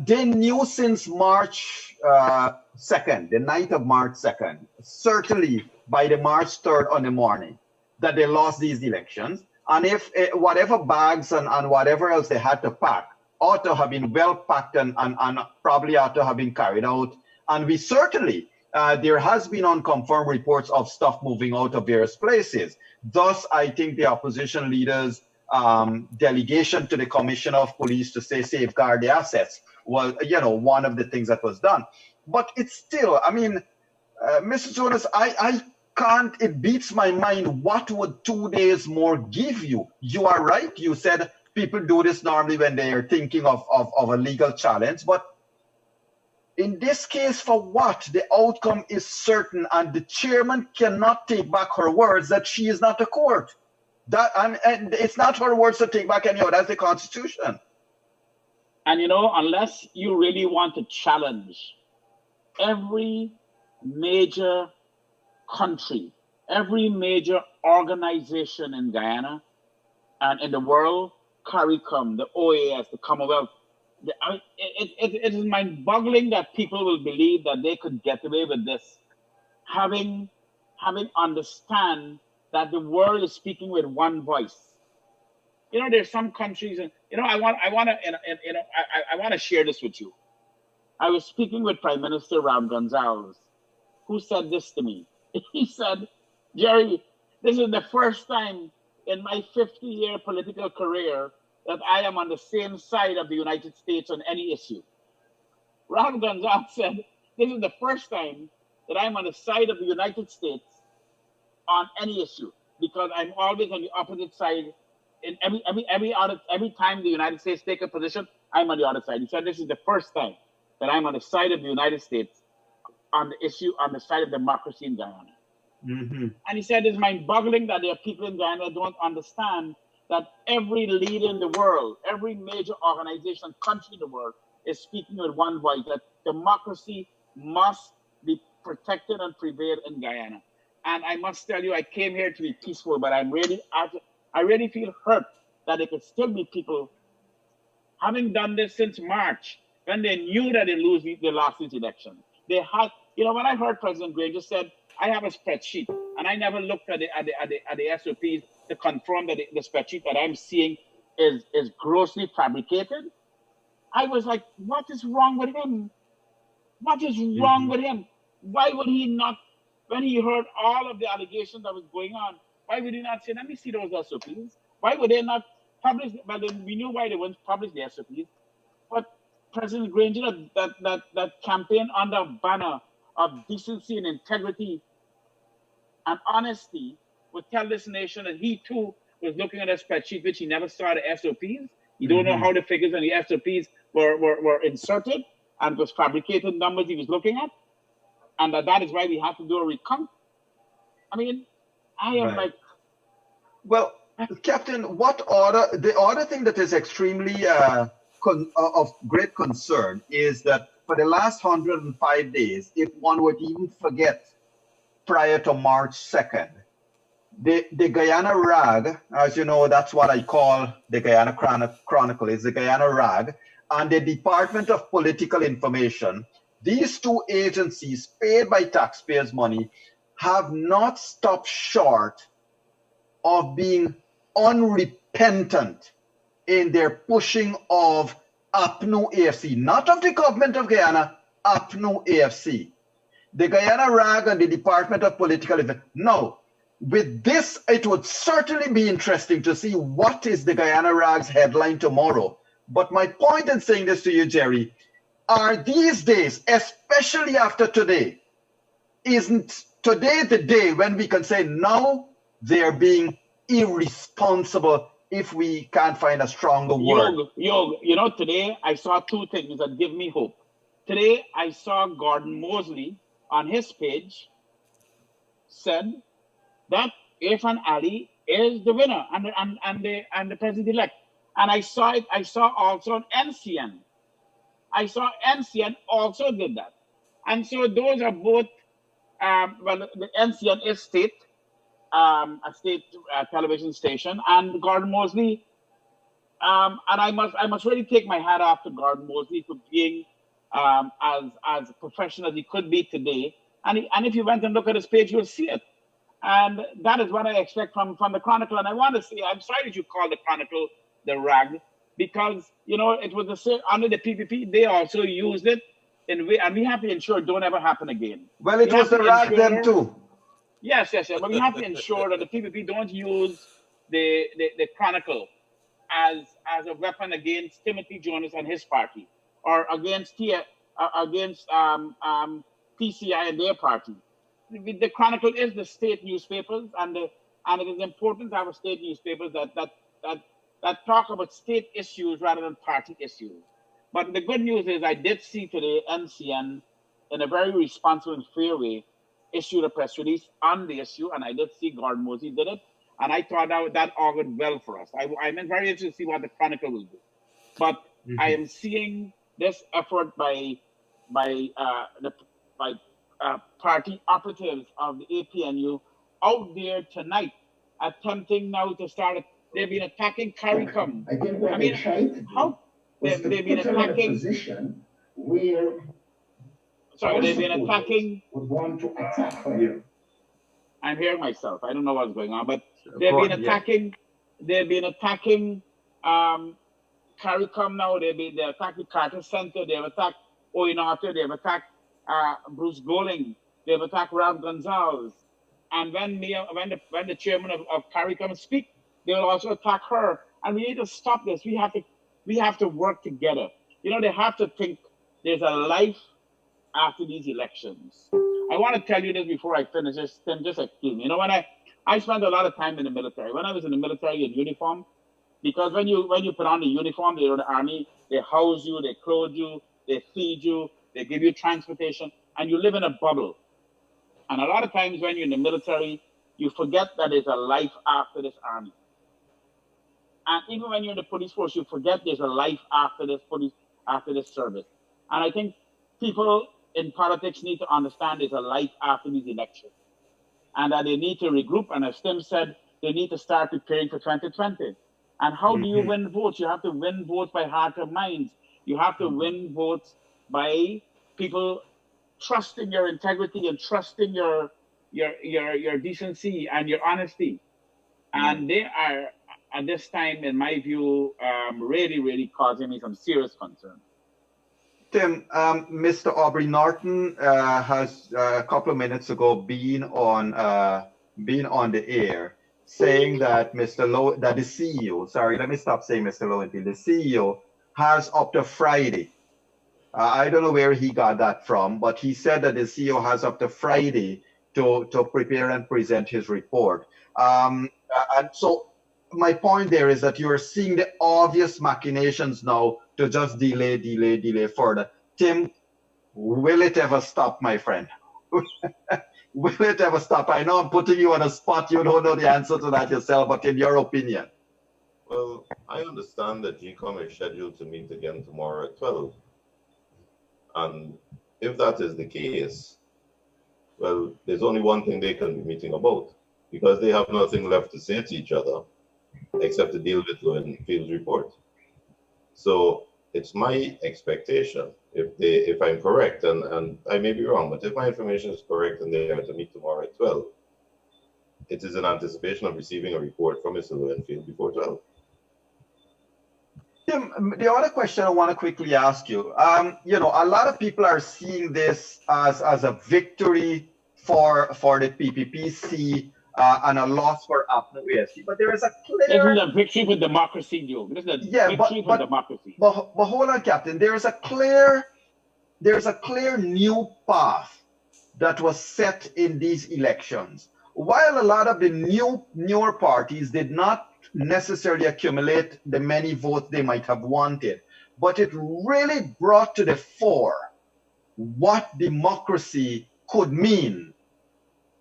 They knew since March 2nd, the night of March 2nd, certainly by the March 3rd on the morning, that they lost these elections. And if whatever bags and whatever else they had to pack ought to have been well packed and probably ought to have been carried out. And we certainly, there has been unconfirmed reports of stuff moving out of various places. Thus, I think the opposition leaders' delegation to the Commissioner of Police to say safeguard the assets was, one of the things that was done. But it's still, I mean, Mr. Jonas, I can't, it beats my mind. What would 2 days more give you? You are right. You said people do this normally when they are thinking of a legal challenge, but in this case, for what? The outcome is certain, and the chairman cannot take back her words that she is not a court. And it's not her words to take back anyhow. That's the Constitution. And unless you really want to challenge every major country, every major organization in Guyana and in the world, CARICOM, the OAS, the Commonwealth, it is mind-boggling that people will believe that they could get away with this, having understand that the world is speaking with one voice. There's some countries, and I want to share this with you. I was speaking with Prime Minister Ram Gonzalez, who said this to me. He said, "Gerry, this is the first time in my 50-year political career that I am on the same side of the United States on any issue." Ram Gonzalez said, "This is the first time that I'm on the side of the United States on any issue, because I'm always on the opposite side. In every time the United States take a position, I'm on the other side." He said, "This is the first time that I'm on the side of the United States on the issue, on the side of democracy in Guyana." Mm-hmm. And he said, "It's mind-boggling that there are people in Guyana that don't understand that every leader in the world, every major organization, country in the world is speaking with one voice, that democracy must be protected and prevail in Guyana." And I must tell you, I came here to be peaceful, but I really feel hurt that there could still be people having done this since March, when they knew that they lost this election. They had, when I heard President Gouveia just said, "I have a spreadsheet," and I never looked at the SOPs to confirm that the spreadsheet that I'm seeing is grossly fabricated. I was like, what is wrong with him? What is wrong with him? Why would he not, when he heard all of the allegations that was going on, why would he not say, "Let me see those SOPs"? Why would they not publish? Well, we knew why they wouldn't publish the SOPs. But President Gouveia, that campaign under a banner of decency and integrity and honesty, would tell this nation that he too was looking at a spreadsheet which he never saw the SOPs. He don't know how the figures and the SOPs were inserted, and was fabricated numbers he was looking at, and that is why we have to do a recount. I mean, I am like, well, Captain, the other thing that is extremely of great concern is that for the last 105 days, if one would even forget prior to March 2nd, The Guyana Rag, as you know, that's what I call the Guyana Chronicle, is the Guyana Rag, and the Department of Political Information. These two agencies, paid by taxpayers' money, have not stopped short of being unrepentant in their pushing of APNU AFC, not of the government of Guyana, APNU AFC. The Guyana Rag and the Department of Political Affairs. Now, with this, it would certainly be interesting to see what is the Guyana Rag's headline tomorrow. But my point in saying this to you, Gerry, are these days, especially after today, isn't today the day when we can say now they're being irresponsible, if we can't find a stronger word? Yog, you know, today I saw two things that give me hope. Today I saw Gordon Mosley on his page said that Irfan Ali is the winner and the president-elect. And I saw it. I saw also on NCN. I saw NCN also did that. And so those are both. Well, the NCN is a state television station, and Gordon Mosley. And I must really take my hat off to Gordon Mosley for being as professional as he could be today. And if you went and look at his page, you'll see it. And that is what I expect from the Chronicle. And I want to say, I'm sorry that you call the Chronicle the rag, because, you know, it was the same under the PPP. They also used it in way, and we have to ensure it don't ever happen again. Well, it was the rag then too. Yes. But we have to ensure that the PPP don't use the Chronicle as a weapon against Timothy Jonas and his party, or against PCI and their party. The Chronicle is the state newspapers, and it is important to have a state newspapers that talk about state issues rather than party issues. But the good news is I did see today NCN, in a very responsible and fair way, issued a press release on the issue, and I did see Gordon Mosley did it, and I thought that augured well for us. I'm very interested to see what the Chronicle will do. But I am seeing this effort by party operatives of the APNU out there tonight, attempting now to start. They've been attacking CARICOM. I mean, how they've been attacking. Where sorry, they've been attacking. would want to attack you. I'm hearing myself. I don't know what's going on, but they've been attacking. They've been attacking CARICOM now. They're attacking Carter Center. They've attacked Oinata. They've attacked Bruce Goling. They've attacked Ralph Gonzalez. And when the chairman of CARICOM speak, they will also attack her. And we need to stop this. We have to work together. You know, they have to think there's a life after these elections. I want to tell you this before I finish this, Tim, just excuse me. You know, when I spent a lot of time in the military. When I was in the military in uniform, because when you put on the uniform, you're in the army, they house you, they clothe you, they feed you, they give you transportation, and you live in a bubble. And a lot of times when you're in the military, you forget that there's a life after this army. And even when you're in the police force, you forget there's a life after this service. And I think people in politics need to understand there's a life after these elections. And that they need to regroup. And as Tim said, they need to start preparing for 2020. And how do you win votes? You have to win votes by heart and minds. You have to win votes by people trusting your integrity and trusting your decency and your honesty. And they are, at this time, in my view, really, really causing me some serious concern. Tim, Mr. Aubrey Norton has a couple of minutes ago been on the air saying that that the CEO, sorry, let me stop saying Mr. Lowenthal, the CEO has up to Friday. I don't know where he got that from, but he said that the CEO has up to Friday to prepare and present his report. And so my point there is that you're seeing the obvious machinations now to just delay further. Tim, will it ever stop, my friend? Will it ever stop? I know I'm putting you on a spot. You don't know the answer to that yourself, but in your opinion. Well, I understand that GCOM is scheduled to meet again tomorrow at 12. And if that is the case, well, there's only one thing they can be meeting about, because they have nothing left to say to each other except to deal with Lowenfield's report. So it's my expectation, if I'm correct, and I may be wrong, but if my information is correct and they are to meet tomorrow at 12, it is in anticipation of receiving a report from Mr. Lowenfield before 12. Tim, the other question I want to quickly ask you, a lot of people are seeing this as a victory for the PPPC and a loss for ANUG, but there is a This clear... is a victory for democracy, Joe. This is a victory for democracy. But hold on, Captain. There is a clear new path that was set in these elections. While a lot of the newer parties did not necessarily accumulate the many votes they might have wanted, but it really brought to the fore what democracy could mean,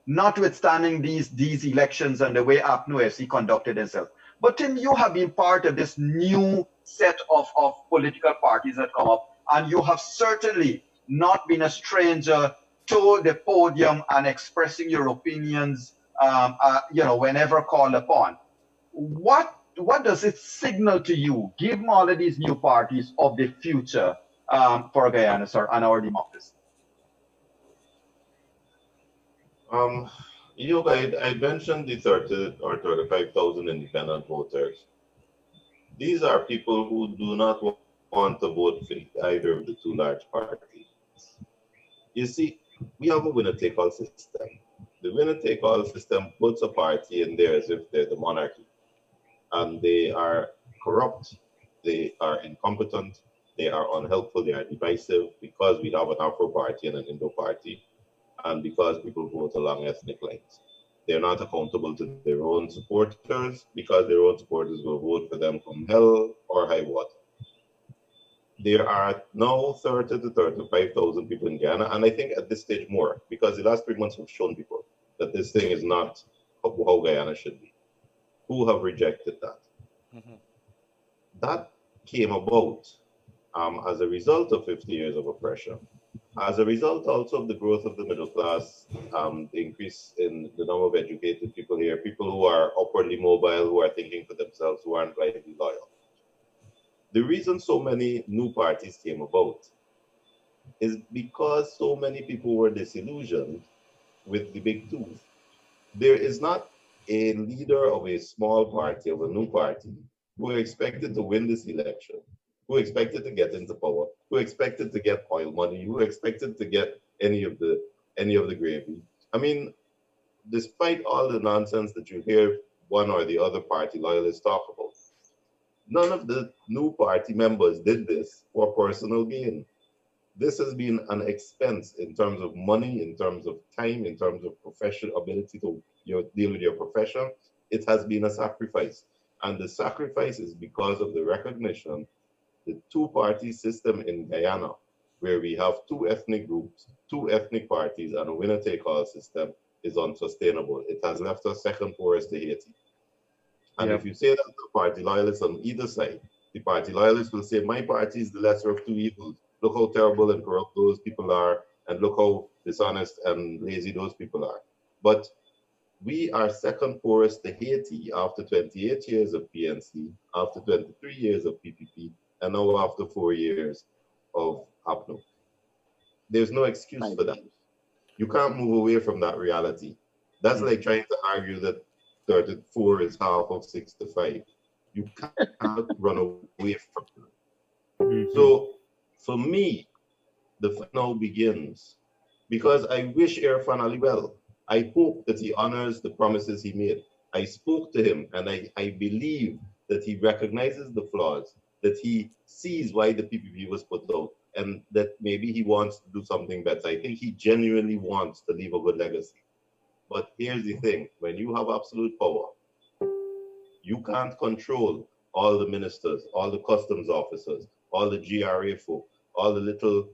notwithstanding these elections and the way ANUG conducted themselves. But Tim, you have been part of this new set of political parties that come up, and you have certainly not been a stranger to the podium and expressing your opinions, whenever called upon. What does it signal to you, given all of these new parties, of the future for Guyana, sir, and our democracy? I mentioned the 30 or 35,000 independent voters. These are people who do not want to vote for either of the two large parties. You see, we have a winner-take-all system. The winner-take-all system puts a party in there as if they're the monarchy. And they are corrupt, they are incompetent, they are unhelpful, they are divisive, because we have an Afro party and an Indo party, and because people vote along ethnic lines. They're not accountable to their own supporters, because their own supporters will vote for them from hell or high water. There are now 30 to 35,000 people in Guyana, and I think at this stage more, because the last 3 months have shown people that this thing is not how Guyana should be, who have rejected that. Mm-hmm. That came about as a result of 50 years of oppression, as a result also of the growth of the middle class, the increase in the number of educated people here, people who are upwardly mobile, who are thinking for themselves, who aren't blindly loyal. The reason so many new parties came about is because so many people were disillusioned with the big two. There is not a leader of a small party, of a new party, who expected to win this election, who expected to get into power, who expected to get oil money, who expected to get any of the gravy. I mean, despite all the nonsense that you hear one or the other party loyalists talk about, none of the new party members did this for personal gain. This has been an expense in terms of money, in terms of time, in terms of professional ability to deal with your profession. It has been a sacrifice. And the sacrifice is because of the recognition the two-party system in Guyana, where we have two ethnic groups, two ethnic parties, and a winner-take-all system, is unsustainable. It has left us second poorest to Haiti. And if you say that to party loyalists on either side, the party loyalists will say, my party is the lesser of two evils. Look how terrible and corrupt those people are, and look how dishonest and lazy those people are. But we are second poorest to Haiti after 28 years of PNC, after 23 years of PPP, and now after 4 years of ANUG. There's no excuse for that. You can't move away from that reality. That's like trying to argue that 34 is half of 65. You can't run away from it. So for me, the fight now begins, because I wish Irfan Ali well. I hope that he honors the promises he made. I spoke to him, and I believe that he recognizes the flaws, that he sees why the PPP was put out, and that maybe he wants to do something better. I think he genuinely wants to leave a good legacy. But here's the thing, when you have absolute power, you can't control all the ministers, all the customs officers, all the GRA folk, all the little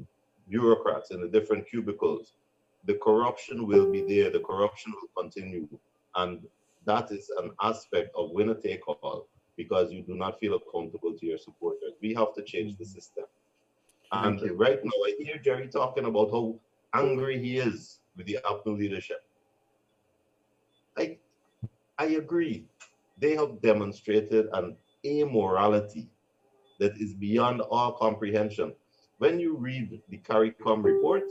bureaucrats in the different cubicles. The corruption will be there, the corruption will continue. And that is an aspect of winner take all, because you do not feel accountable to your supporters. We have to change the system. And right now, I hear Gerry talking about how angry he is with the ANUG leadership. I agree. They have demonstrated an amorality that is beyond all comprehension. When you read the CARICOM report,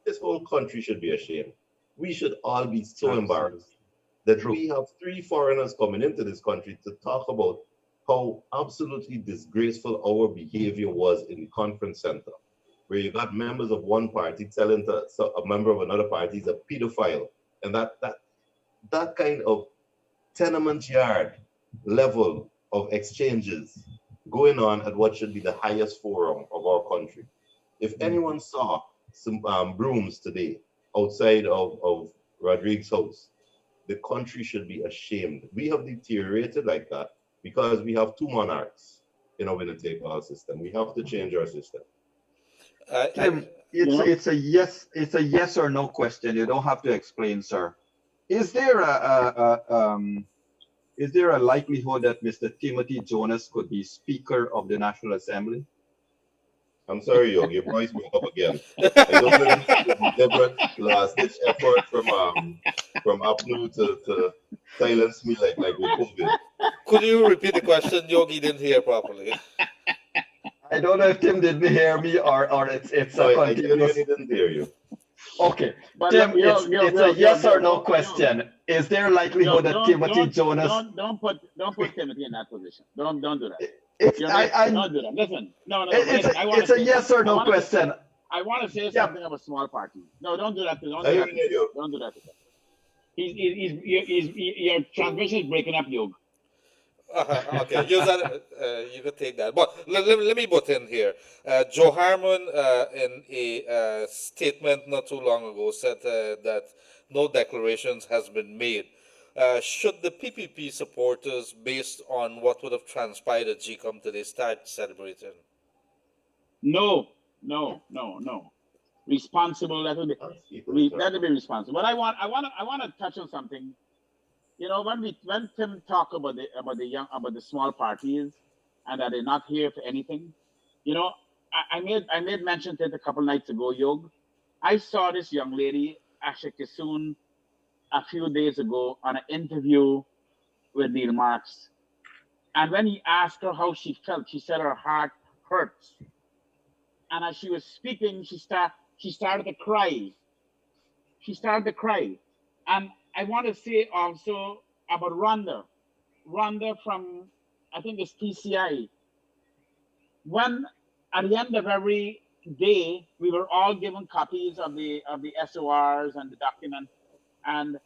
this whole country should be ashamed. We should all be so embarrassed that we have 3 foreigners coming into this country to talk about how absolutely disgraceful our behavior was in the conference center, where you got members of one party telling a member of another party is a pedophile, and that kind of tenement yard level of exchanges going on at what should be the highest forum of our country. If anyone saw some brooms today outside of Rodriguez's house, the country should be ashamed. We have deteriorated like that because we have 2 monarchs in our winner-take-all system. We have to change our system. Tim, it's a yes or no question. You don't have to explain, sir. Is there a likelihood that Mr. Timothy Jonas could be Speaker of the National Assembly? I'm sorry, Yog, your voice broke up again. I don't know if it's a deliberate last-ditch effort from ANUG to silence me like with COVID. Could you repeat the question, Yogi didn't hear properly? I don't know if Tim didn't hear me or it's a continuous. I genuinely didn't hear you. Okay, Tim, it's a yes or no question. Is there a likelihood that Timothy Jonas? Don't put Timothy in that position. Don't do that. Don't do that. Listen, no. It's a yes or no question. I want to say something of a small party. No, don't do that. Don't do that. Your transmission is breaking up, Yog. Okay, you could take that. But let me butt in here. Joe Harmon, in a statement not too long ago, said that no declarations has been made. Should the PPP supporters, based on what would have transpired at GCOM today, start celebrating? No. Responsible. That will be responsible. But I want to touch on something. You know, when Tim talk about the small parties and that they're not here for anything, you know, I made mention to it a couple nights ago, Yog. I saw this young lady, Asha Kisoon, a few days ago on an interview with Neil Marks. And when he asked her how she felt, she said her heart hurts. And as she was speaking, she started to cry. And I want to say also about Rhonda. Rhonda from, I think it's TCI. When at the end of every day, we were all given copies of the SORs and the document, and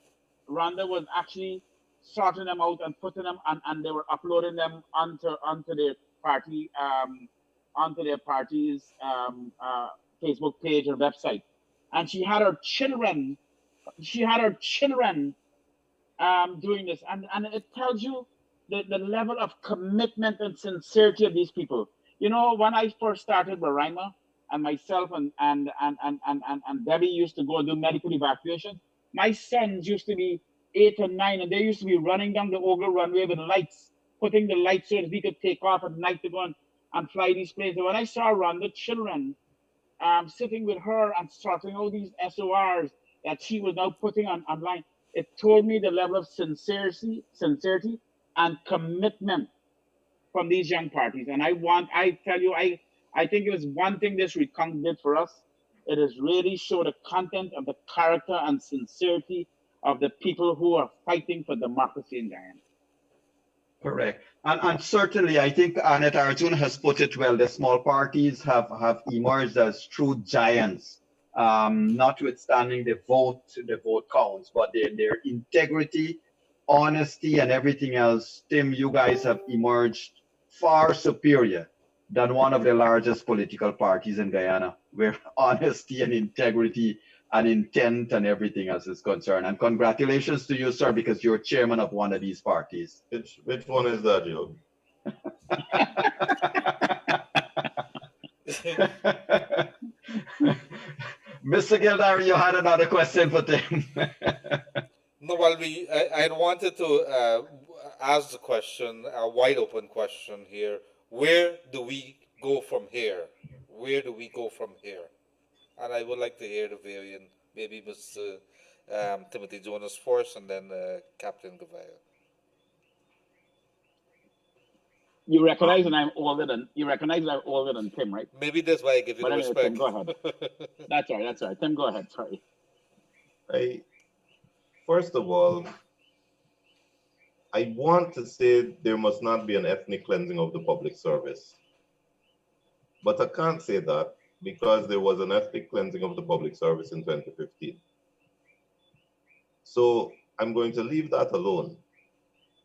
Rhonda was actually sorting them out and putting them and they were uploading them onto their party's Facebook page or website. And she had her children doing this, and it tells you the level of commitment and sincerity of these people. You know, when I first started Baraima, and myself and Debbie used to go and do medical evacuation, my sons used to be 8 and 9, and they used to be running down the Ogle runway with lights, putting the lights so that we could take off at night to go and fly these planes. And when I saw Rhonda children sitting with her and sorting all these SORs that she was now putting online, it told me the level of sincerity and commitment from these young parties. And I tell you, I think it was one thing this recount did for us. It has really showed the content of the character and sincerity of the people who are fighting for democracy in Guyana. Correct. And certainly, I think Annette Arjun has put it well. The small parties have emerged as true giants, notwithstanding the vote counts, but their integrity, honesty, and everything else. Tim, you guys have emerged far superior than one of the largest political parties in Guyana, where honesty and integrity and intent and everything else is concerned. And congratulations to you, sir, because you're chairman of one of these parties. Which one is that, Joe? Mr. Gildarie, you had another question for Tim. No, well, I wanted to ask the question, a wide open question here. Where do we go from here? Where do we go from here? And I would like to hear the variant, maybe Mr. Timothy Jonas first, and then Captain Gouveia. You recognize that I'm older than Tim, right? Maybe that's why I give you But the anyway, Tim, respect. go ahead. That's all right. That's all right. Tim, go ahead. Sorry. First of all, I want to say there must not be an ethnic cleansing of the public service. But I can't say that because there was an ethnic cleansing of the public service in 2015. So I'm going to leave that alone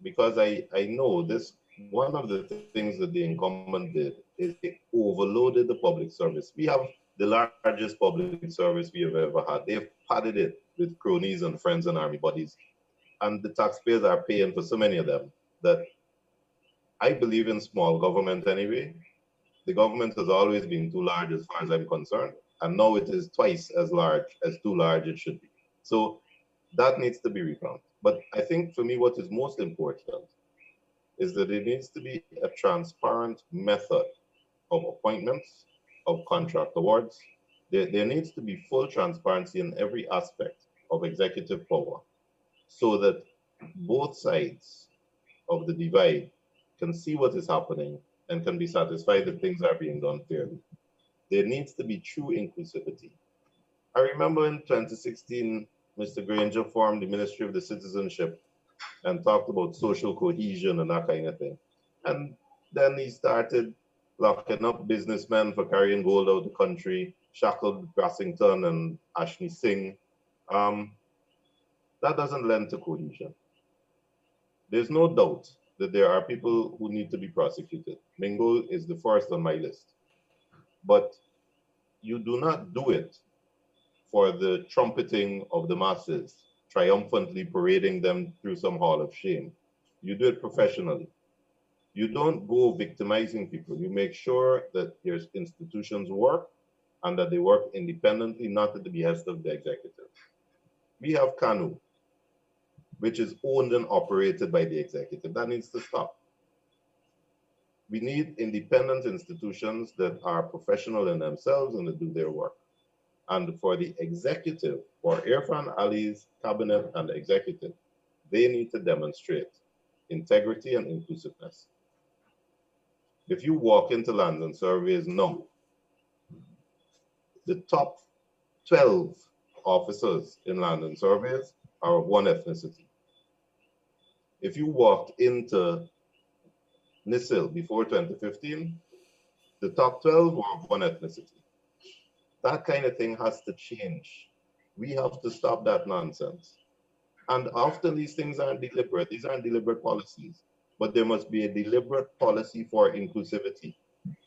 because I know this, one of the things that the incumbent did is they overloaded the public service. We have the largest public service we have ever had. They've padded it with cronies and friends and army buddies. And the taxpayers are paying for so many of them that I believe in small government anyway. The government has always been too large as far as I'm concerned. And now it is twice as large as too large it should be. So that needs to be revamped. But I think for me, what is most important is that it needs to be a transparent method of appointments, of contract awards. There needs to be full transparency in every aspect of executive power so that both sides of the divide can see what is happening and can be satisfied that things are being done fairly. There needs to be true inclusivity. I remember in 2016, Mr. Granger formed the Ministry of the Citizenship and talked about social cohesion and that kind of thing. And then he started locking up businessmen for carrying gold out of the country, shackled Brassington and Ashley Singh. That doesn't lend to cohesion. There's no doubt that there are people who need to be prosecuted. Mingo is the first on my list. But you do not do it for the trumpeting of the masses, triumphantly parading them through some hall of shame. You do it professionally. You don't go victimizing people. You make sure that your institutions work and that they work independently, not at the behest of the executive. We have ANUG, which is owned and operated by the executive. That needs to stop. We need independent institutions that are professional in themselves and that do their work. And for the executive, for Irfan Ali's cabinet and the executive, they need to demonstrate integrity and inclusiveness. If you walk into Lands and Surveys now, the top 12 officers in Land and Surveys are of one ethnicity. If you walked into NISIL before 2015, the top 12 were of one ethnicity. That kind of thing has to change. We have to stop that nonsense. And often these things aren't deliberate. These aren't deliberate policies. But there must be a deliberate policy for inclusivity,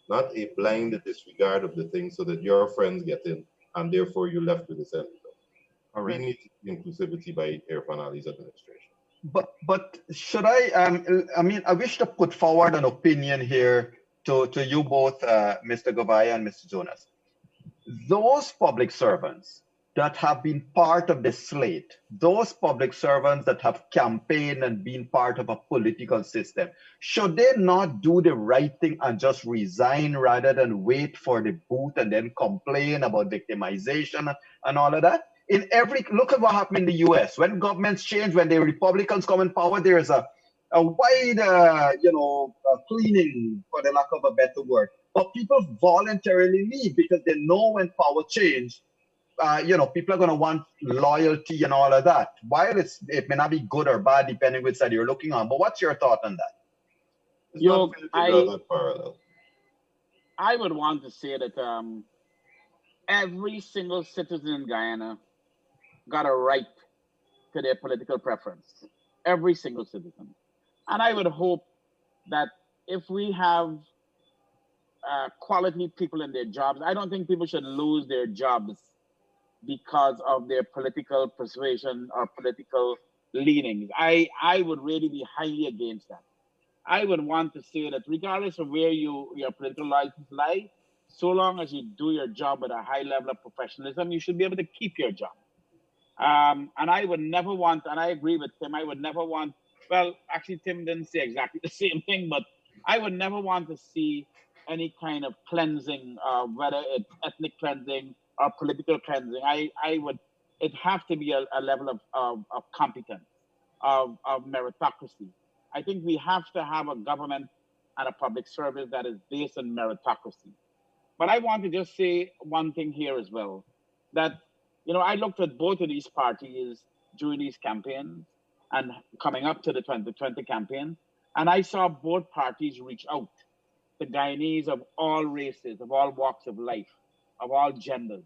not a blind disregard of the things so that your friends get in and therefore you're left with the senator. We need inclusivity by Irfan Ali's administration. But should I wish to put forward an opinion here to you both, Mr. Gouveia and Mr. Jonas. Those public servants that have been part of the slate, those public servants that have campaigned and been part of a political system, should they not do the right thing and just resign rather than wait for the boot and then complain about victimization and all of that? Look at what happened in the US. When governments change, when the Republicans come in power, there's a wide, cleaning, for the lack of a better word. But people voluntarily leave because they know when power change, people are going to want loyalty and all of that. While it may not be good or bad, depending which side you're looking on. But what's your thought on that? I would want to say that every single citizen in Guyana got a right to their political preference. Every single citizen. And I would hope that if we have quality people in their jobs, I don't think people should lose their jobs because of their political persuasion or political leanings. I would really be highly against that. I would want to say that regardless of where your political license lie, so long as you do your job with a high level of professionalism, you should be able to keep your job. And I would never want, and I agree with Tim, I would never want, well, actually Tim didn't say exactly the same thing, but I would never want to see any kind of cleansing, whether it's ethnic cleansing or political cleansing. It have to be a level of competence, of meritocracy. I think we have to have a government and a public service that is based on meritocracy. But I want to just say one thing here as well, that, I looked at both of these parties during these campaigns and coming up to the 2020 campaign, and I saw both parties reach out to Guyanese of all races, of all walks of life, of all genders.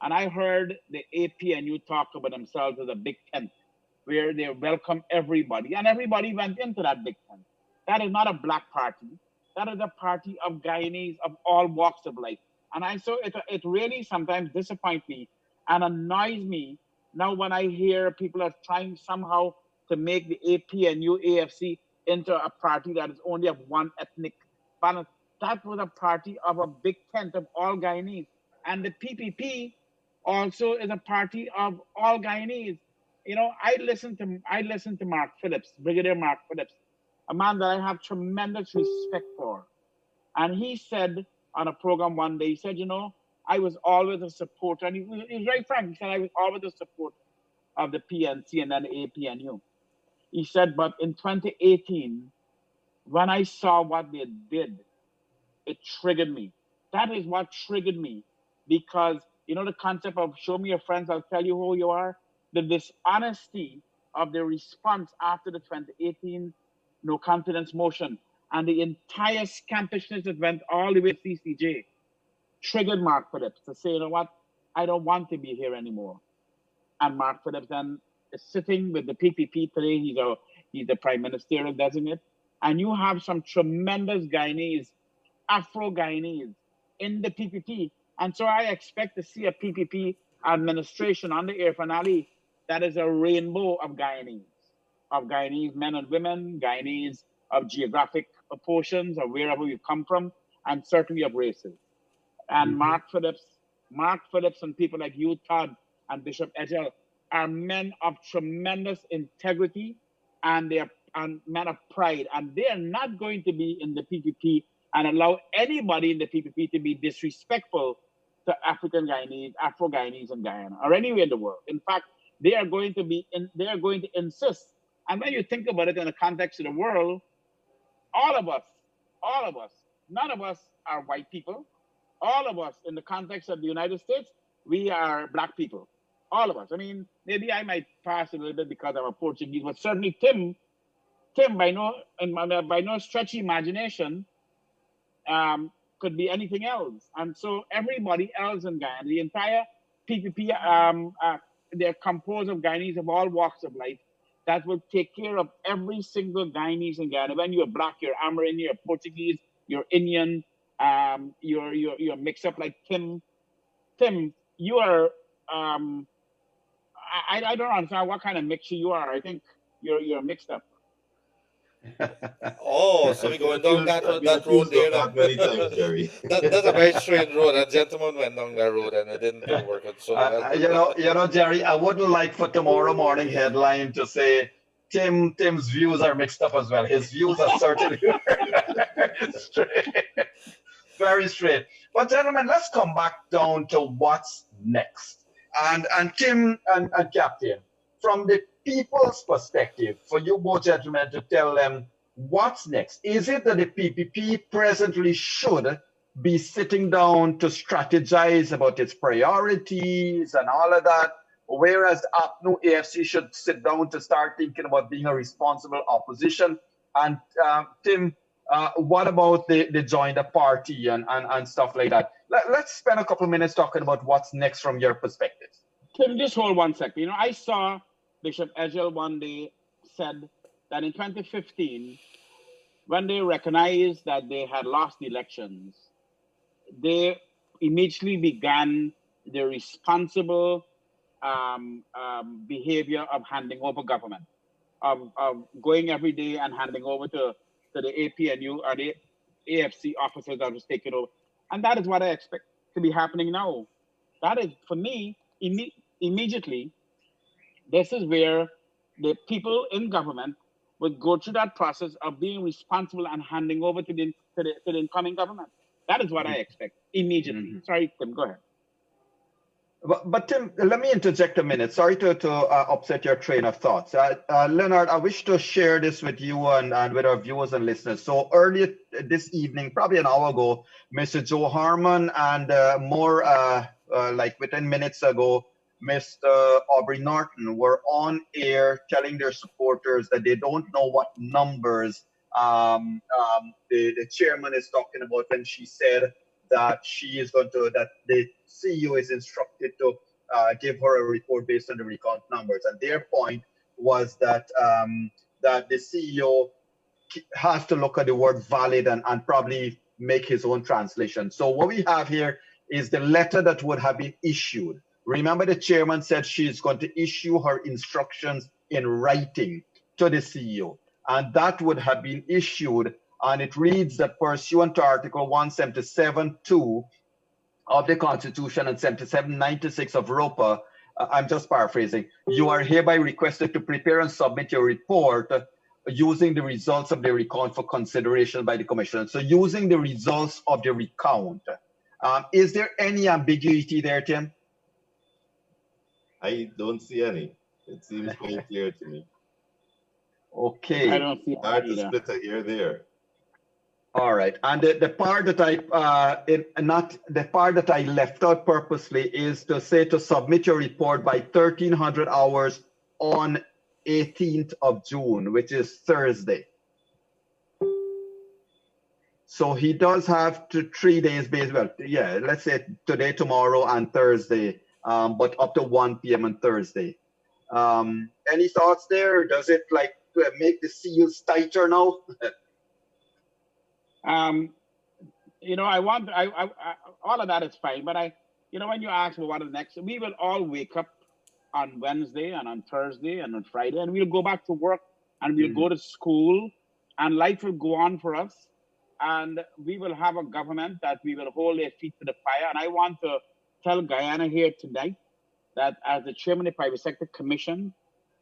And I heard the APNU talk about themselves as a big tent where they welcome everybody, and everybody went into that big tent. That is not a black party. That is a party of Guyanese of all walks of life. And it really sometimes disappoints me and annoys me now when I hear people are trying somehow to make the APNU AFC into a party that is only of one ethnic balance. That was a party of a big tent of all Guyanese. And the PPP also is a party of all Guyanese. I listened to Mark Phillips, Brigadier Mark Phillips, a man that I have tremendous respect for. And he said on a program one day, he said, I was always a supporter, and he was very frank. He said, I was always a supporter of the PNC and then the APNU. He said, but in 2018, when I saw what they did, it triggered me. That is what triggered me, because, the concept of show me your friends, I'll tell you who you are. The dishonesty of the response after the 2018 no confidence motion and the entire scampishness that went all the way to CCJ triggered Mark Phillips to say, what, I don't want to be here anymore. And Mark Phillips then is sitting with the PPP today. He's the prime ministerial designate. And you have some tremendous Guyanese, Afro-Guyanese in the PPP. And so I expect to see a PPP administration under Irfan Ali that is a rainbow of Guyanese men and women, Guyanese of geographic portions of wherever you come from, and certainly of races. And Mark Phillips and people like you, Todd, and Bishop Edgell are men of tremendous integrity, and they are men of pride, and they are not going to be in the PPP and allow anybody in the PPP to be disrespectful to African Guyanese, Afro Guyanese in Guyana or anywhere in the world. In fact, they are going to insist. And when you think about it in the context of the world, all of us, none of us are white people. All of us in the context of the United States, we are black people. All of us. I mean, maybe I might pass a little bit because I'm a Portuguese, but certainly Tim by no stretch of imagination, could be anything else. And so everybody else in Guyana, the entire PPP, they're composed of Guyanese of all walks of life that will take care of every single Guyanese in Guyana. When you're black, you're Amerindian, you're Portuguese, you're Indian, you're mixed up like Tim. Tim, you are, I don't understand what kind of mixture you are. I think you're mixed up. Oh, so we're going down that road there. Not many times, Jerry. That's a very straight road. A gentleman went down that road and it didn't work out so well. Jerry, I wouldn't like for tomorrow morning headline to say Tim's views are mixed up as well. His views are certainly straight. Very straight. But gentlemen, let's come back down to what's next. And Tim and Captain, from the people's perspective, for you both gentlemen to tell them what's next. Is it that the PPP presently should be sitting down to strategize about its priorities and all of that, whereas the APNU AFC should sit down to start thinking about being a responsible opposition? And Tim, what about the join the party and stuff like that? Let's spend a couple of minutes talking about what's next from your perspective. Tim, just hold 1 second. I saw Bishop Edgell one day said that in 2015, when they recognized that they had lost the elections, they immediately began the responsible behavior of handing over government, of going every day and handing over to the APNU or the AFC officers that was taken over. And that is what I expect to be happening now. That is, for me, immediately, this is where the people in government would go through that process of being responsible and handing over to the incoming government. That is what I expect immediately. Sorry, Tim, go ahead. But Tim, let me interject a minute. Sorry to upset your train of thoughts. Leonard, I wish to share this with you and with our viewers and listeners. So earlier this evening, probably an hour ago, Mr. Joe Harmon and more like within minutes ago, Mr. Aubrey Norton were on air telling their supporters that they don't know what numbers the chairman is talking about when she said that she is going to, that the CEO is instructed to give her a report based on the recount numbers. And their point was that that the CEO has to look at the word valid and probably make his own translation. So what we have here is the letter that would have been issued. Remember, the chairman said she is going to issue her instructions in writing to the CEO, and that would have been issued. And it reads that pursuant to Article 177(2) of the Constitution and 7796 of ROPA, I'm just paraphrasing, you are hereby requested to prepare and submit your report using the results of the recount for consideration by the Commission. So using the results of the recount. Is there any ambiguity there, Tim? I don't see any. It seems quite clear to me. Okay. I don't see Hard that to either. split a hair there. All right, and the part that the part that I left out purposely is to say to submit your report by 1300 hours on 18th of June, which is Thursday. So he does have 3 days based. Well, yeah, let's say today, tomorrow, and Thursday, but up to 1 p.m. on Thursday. Any thoughts there? Does it like make the seals tighter now? You know, I all of that is fine, but when you ask me what is next, we will all wake up on Wednesday and on Thursday and on Friday, and we'll go back to work and we'll go to school, and life will go on for us, and we will have a government that we will hold their feet to the fire. And I want to tell Guyana here tonight that as the chairman of the Private Sector Commission,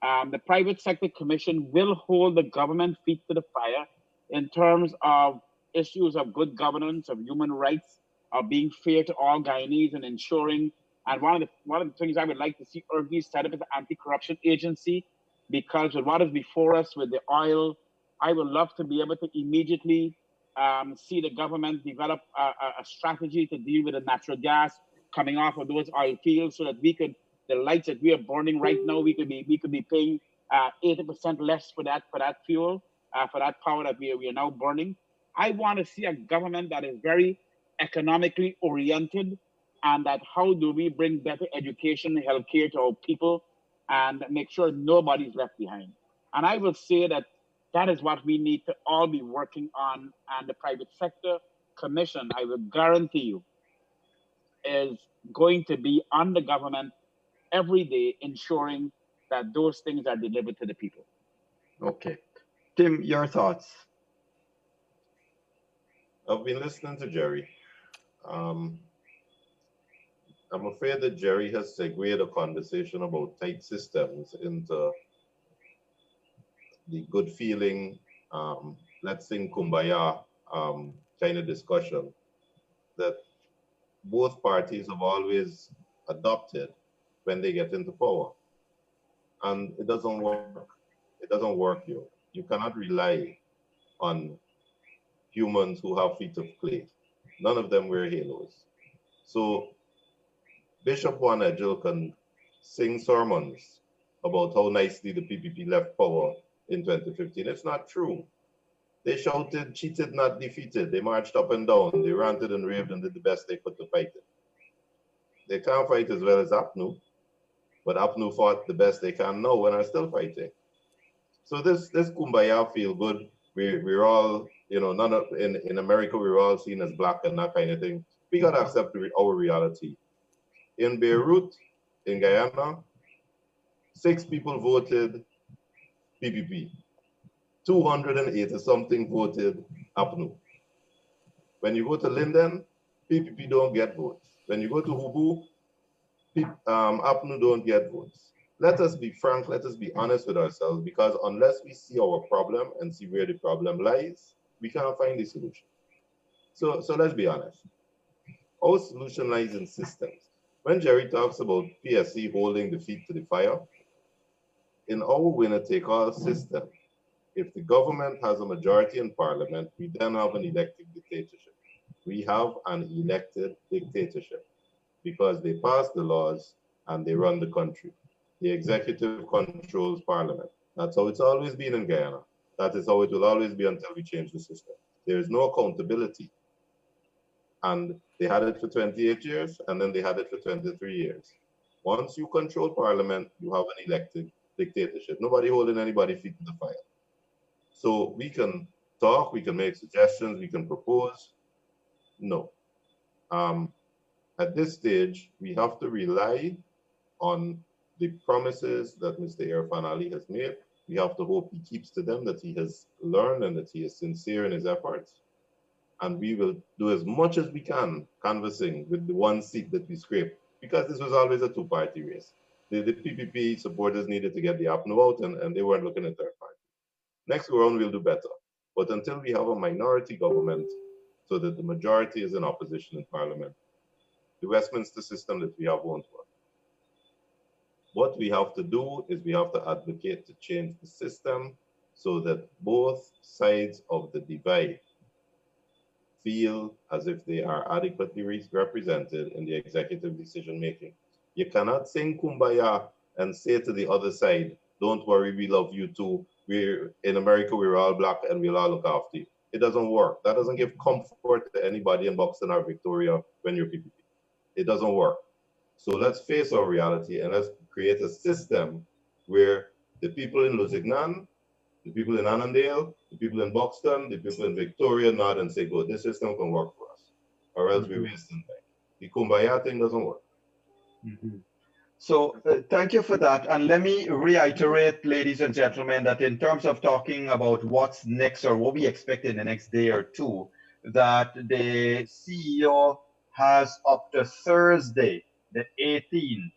the Private Sector Commission will hold the government feet to the fire in terms of issues of good governance, of human rights, of being fair to all Guyanese, and ensuring. And one of the things I would like to see early set up as an anti-corruption agency, because with what is before us with the oil, I would love to be able to immediately see the government develop a strategy to deal with the natural gas coming off of those oil fields, so that the lights that we are burning right now, we could be paying 80% less for that fuel, for that power that we are now burning. I want to see a government that is very economically oriented, and that how do we bring better education and healthcare to our people and make sure nobody's left behind. And I will say that is what we need to all be working on. And the Private Sector Commission, I will guarantee you, is going to be on the government every day, ensuring that those things are delivered to the people. Okay. Tim, your thoughts? I've been listening to Gerry. I'm afraid that Gerry has segued a conversation about tight systems into the good feeling, let's sing Kumbaya kind of discussion that both parties have always adopted when they get into power. And it doesn't work. It doesn't work, You cannot rely on humans who have feet of clay. None of them wear halos. So Bishop Juan Edgell can sing sermons about how nicely the PPP left power in 2015. It's not true. They shouted, cheated, not defeated. They marched up and down. They ranted and raved and did the best they could to fight it. They can't fight as well as APNU, but APNU fought the best they can now and are still fighting. So this Kumbaya feel good. We're all, none of in America we're all seen as black and that kind of thing. We gotta accept our reality. In Beirut, in Guyana, 6 people voted PPP. 280 something voted APNU. When you go to Linden, PPP don't get votes. When you go to Hubu, APNU don't get votes. Let us be frank, let us be honest with ourselves, because unless we see our problem and see where the problem lies, we can't find the solution. So let's be honest. Our solution lies in systems. When Jerry talks about PSC holding the feet to the fire, in our winner-take-all system, if the government has a majority in parliament, we then have an elected dictatorship. We have an elected dictatorship because they pass the laws and they run the country. The executive controls parliament. That's how it's always been in Guyana. That is how it will always be until we change the system. There is no accountability. And they had it for 28 years, and then they had it for 23 years. Once you control parliament, you have an elected dictatorship. Nobody holding anybody's feet to the fire. So we can talk, we can make suggestions, we can propose. No. At this stage, we have to rely on the promises that Mr. Irfan Ali has made. We have to hope he keeps to them, that he has learned and that he is sincere in his efforts. And we will do as much as we can canvassing with the one seat that we scraped, because this was always a two-party race. The PPP supporters needed to get the APNU out, and they weren't looking at third party. Next go around, we'll do better. But until we have a minority government so that the majority is in opposition in parliament, the Westminster system that we have won't work. What we have to do is we have to advocate to change the system so that both sides of the divide feel as if they are adequately represented in the executive decision making. You cannot sing Kumbaya and say to the other side, don't worry, we love you too. We're in America, we're all black and we'll all look after you. It doesn't work. That doesn't give comfort to anybody in Buxton or Victoria when you're PPP. It doesn't work. So let's face our reality and let's create a system where the people in Lusignan, the people in Annandale, the people in Buxton, the people in Victoria nod and say, good, this system can work for us, or else we're wasting time. The Kumbaya thing doesn't work. So thank you for that. And let me reiterate, ladies and gentlemen, that in terms of talking about what's next or what we expect in the next day or two, that the CEO has up to Thursday, the 18th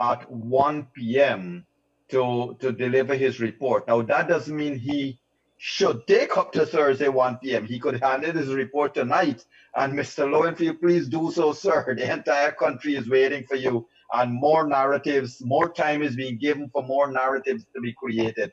at 1 p.m. to deliver his report. Now, that doesn't mean he should take up to Thursday, 1 p.m. He could hand in his report tonight. And Mr. Lowenfield, please do so, sir. The entire country is waiting for you. And more narratives, more time is being given for more narratives to be created.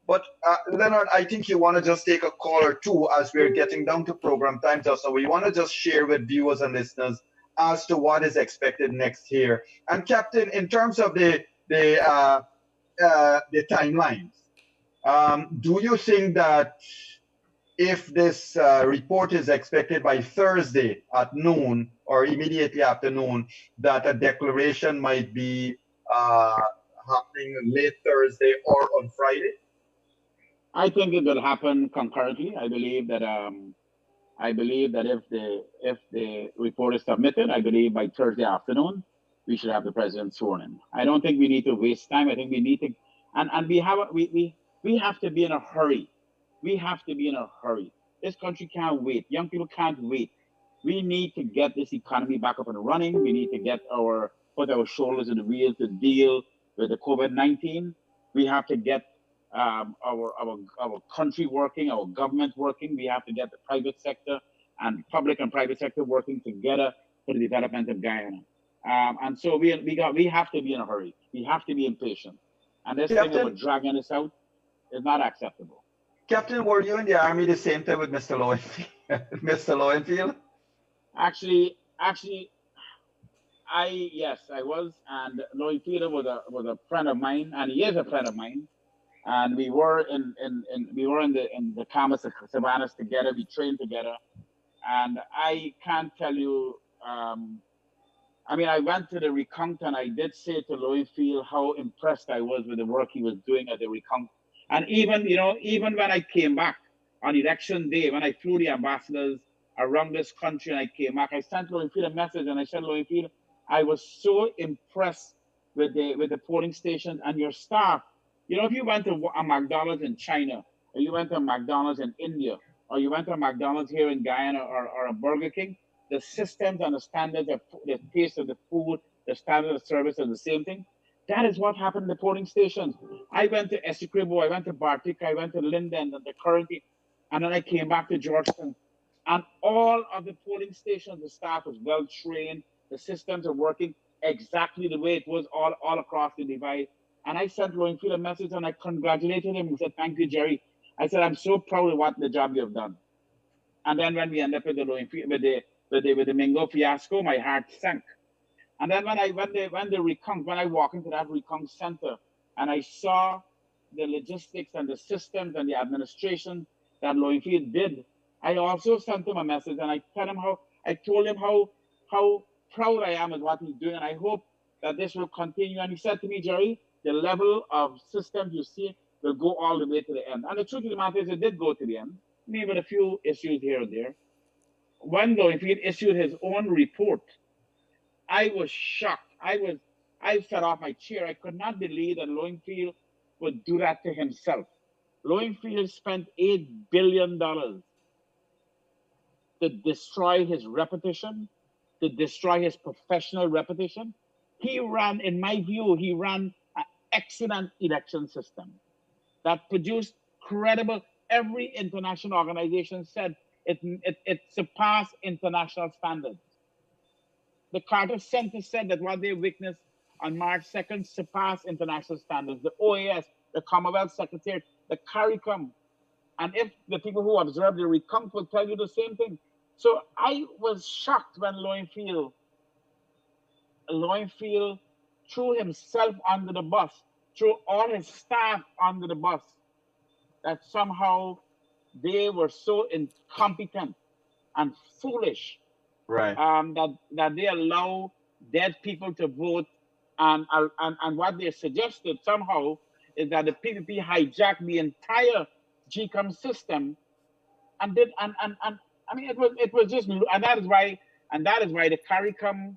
But Leonard, I think you want to just take a call or two as we're getting down to program time. So we want to just share with viewers and listeners as to what is expected next year. And Captain, in terms of the timelines, do you think that if this report is expected by Thursday at noon or immediately after noon, that a declaration might be happening late Thursday or on Friday? I think it will happen concurrently. I believe that if the report is submitted, I believe by Thursday afternoon, we should have the president sworn in. I don't think we need to waste time. I think we need to, and we have to be in a hurry. We have to be in a hurry. This country can't wait. Young people can't wait. We need to get this economy back up and running. We need to put our shoulders in the wheel to deal with the COVID-19. We have to get our country working, our government working. We have to get the private sector and public and private sector working together for the development of Guyana. And so we have to be in a hurry. We have to be impatient. And this thing about dragging us out is not acceptable. Captain, were you in the army the same time with Mr. Lowenfield? Mr. Lowenfield? Actually, yes, I was, and Lowenfield was a friend of mine, and he is a friend of mine. And we were in the camp of Savannahs together. We trained together, and I can't tell you. I went to the recount, and I did say to Lowenfield how impressed I was with the work he was doing at the recount. And even when I came back on election day, when I flew the ambassadors around this country and I came back, I sent Lowenfield a message and I said, Lowenfield, I was so impressed with the polling stations and your staff. If you went to a McDonald's in China, or you went to a McDonald's in India, or you went to a McDonald's here in Guyana or a Burger King, the systems and the standards, the taste of the food, the standard of service are the same thing. That is what happened in the polling stations. I went to Essequibo, I went to Bartica, I went to Linden and the Currently, and then I came back to Georgetown. And all of the polling stations, the staff was well trained, the systems are working. exactly the way it was all across the divide. And I sent Lowenfield a message and I congratulated him and said, "Thank you, Jerry." I said, "I'm so proud of what the job you have done." And then when we ended up with the Lowenfield, with the Mingo fiasco, my heart sank. And then when I walked into that recount center and I saw the logistics and the systems and the administration that Lowenfield did, I also sent him a message and I told him how proud I am of what he's doing, and I hope that this will continue. And he said to me, "Jerry, the level of systems you see will go all the way to the end." And the truth of the matter is, it did go to the end, maybe with a few issues here and there. When Lowenfield issued his own report, I was shocked. I fell off my chair. I could not believe that Lowenfield would do that to himself. Lowenfield spent $8 billion to destroy his reputation, to destroy his professional reputation. In my view, he ran an excellent election system that produced credible. Every international organization said it surpassed international standards. The Carter Center said that what they witnessed on March 2nd surpassed international standards. The OAS, the Commonwealth Secretariat, the CARICOM, and if the people who observed the recount will tell you the same thing. So I was shocked when Lowenfield threw himself under the bus, threw all his staff under the bus, that somehow they were so incompetent and foolish, Right. that they allow dead people to vote, and what they suggested somehow is that the PPP hijacked the entire GCOM system and did and I mean it was just, and that is why the CARICOM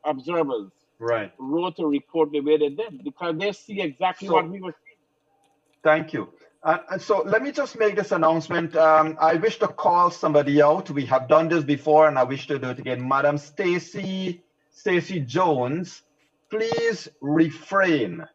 observers Right. wrote a report the way they did, because they see exactly what we were seeing. Thank you. And so let me just make this announcement. I wish to call somebody out. We have done this before, and I wish to do it again. Madam Stacy Jones, please refrain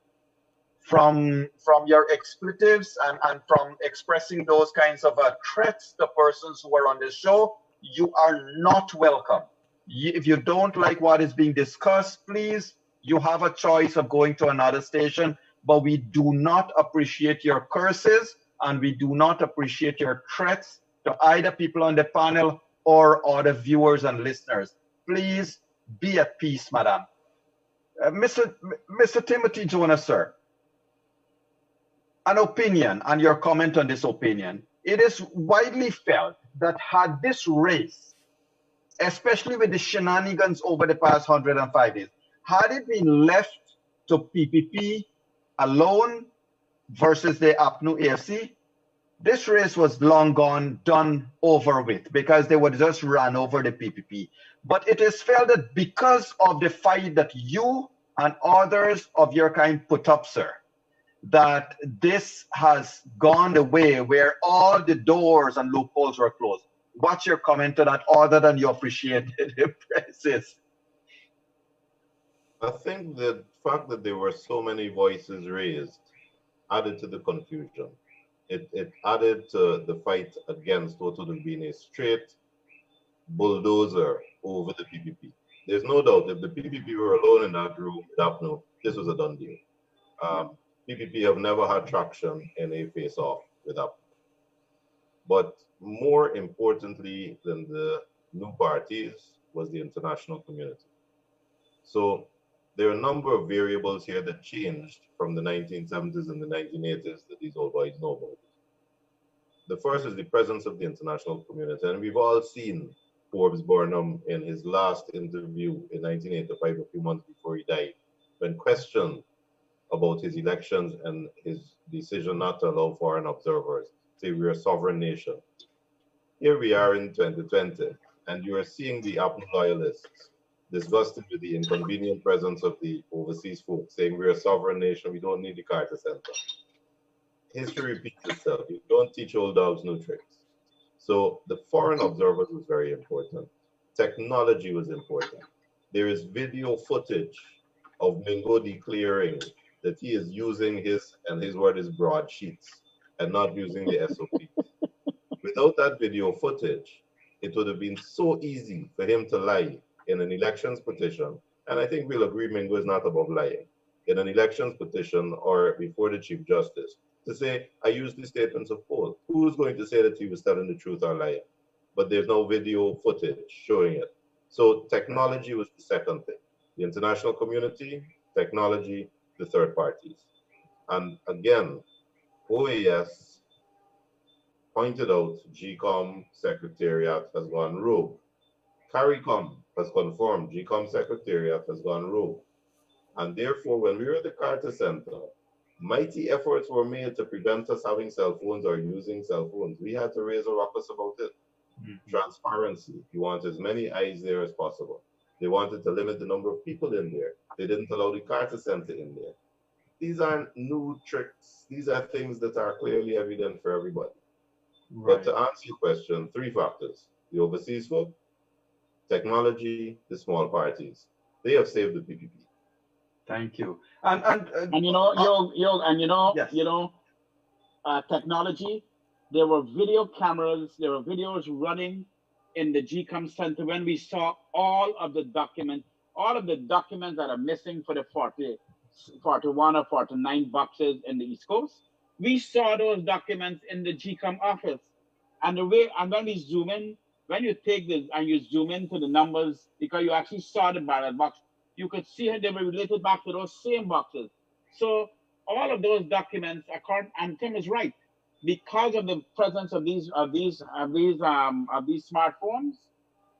from your expletives and from expressing those kinds of threats to persons who are on the show. You are not welcome. If you don't like what is being discussed, please, you have a choice of going to another station. But we do not appreciate your curses, and we do not appreciate your threats to either people on the panel or other viewers and listeners. Please be at peace, madam. Mr. Timothy Jonas, sir, an opinion and your comment on this opinion. It is widely felt that had this race, especially with the shenanigans over the past 105 days, had it been left to PPP alone versus the APNU AFC, this race was long gone, done over with, because they would just run over the PPP. But it is felt that because of the fight that you and others of your kind put up, sir, that this has gone the way where all the doors and loopholes were closed. What's your comment to that, other than you appreciate the praises? I think the fact that there were so many voices raised added to the confusion. It added to the fight against what would have been a straight bulldozer over the PPP. There's no doubt if the PPP were alone in that room with APNU, this was a done deal. PPP have never had traction in a face-off with APNU. But more importantly than the new parties was the international community. So there are a number of variables here that changed from the 1970s and the 1980s that these old boys know about. The first is the presence of the international community. And we've all seen Forbes Burnham in his last interview in 1985, a few months before he died, when questioned about his elections and his decision not to allow foreign observers, say we're a sovereign nation. Here we are in 2020, and you are seeing the APNU loyalists disgusted with the inconvenient presence of the overseas folks, saying we're a sovereign nation, we don't need the Carter Center. History repeats itself. You don't teach old dogs new tricks. So the foreign observers was very important. Technology was important. There is video footage of Mingo declaring that he is using his word is broadsheets and not using the SOP. Without that video footage, it would have been so easy for him to lie in an elections petition. And I think we'll agree Mingo is not above lying in an elections petition or before the Chief Justice to say, I used the statements of poll. Who's going to say that he was telling the truth or lying? But there's no video footage showing it. So technology was the second thing. The international community, technology, the third parties. And again, OAS pointed out GCOM Secretariat has gone rogue. CARICOM has confirmed GCOM Secretariat has gone rogue. And therefore, when we were at the Carter Center, mighty efforts were made to prevent us having cell phones or using cell phones. We had to raise a ruckus about it. Transparency. You want as many eyes there as possible. They wanted to limit the number of people in there. They didn't allow the Carter Center in there. These aren't new tricks. These are things that are clearly evident for everybody. But to answer your question, three factors: the overseas folk, technology, the small parties. They have saved the PPP. Thank you. And you know, yes. Technology. There were video cameras. There were videos running in the GCOM Center when we saw all of the documents that are missing for the 41 or 49 boxes in the East Coast. We saw those documents in the GCOM office. And when we zoom in, when you take this and you zoom into the numbers, because you actually saw the ballot box, you could see how they were related back to those same boxes. So all of those documents, and Tim is right, because of the presence of these smartphones,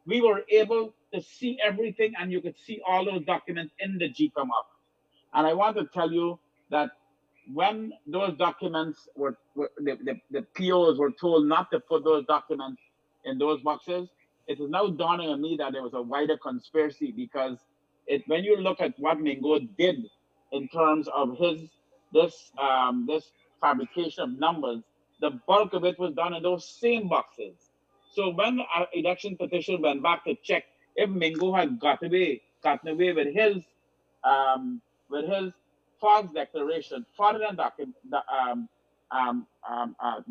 we were able to see everything, and you could see all those documents in the GCOM office. And I want to tell you that when those documents the POs were told not to put those documents in those boxes, it is now dawning on me that there was a wider conspiracy, because when you look at what Mingo did in terms of this fabrication of numbers, the bulk of it was done in those same boxes. So when our election petition went back to check if Mingo had gotten away with his false declaration, fraudulent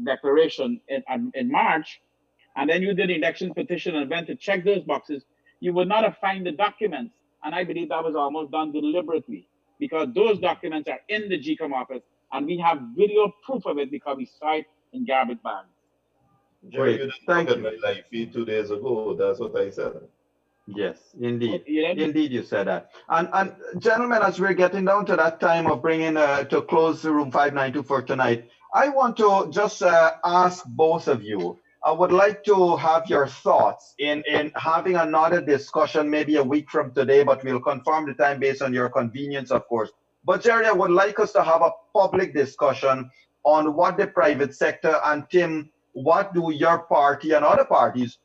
declaration in March, and then you did the election petition and went to check those boxes, you would not have found the documents. And I believe that was almost done deliberately, because those documents are in the GCOM office, and we have video proof of it because we saw it in garbage bags. Jerry, you didn't look at my live feed 2 days ago. That's what I said. Yes, indeed. Indeed, you said that. And gentlemen, as we're getting down to that time of bringing to close room 592 for tonight, I want to just ask both of you. I would like to have your thoughts in having another discussion maybe a week from today, but we'll confirm the time based on your convenience, of course. But Jerry, I would like us to have a public discussion on what the private sector, and Tim, what do your party and other parties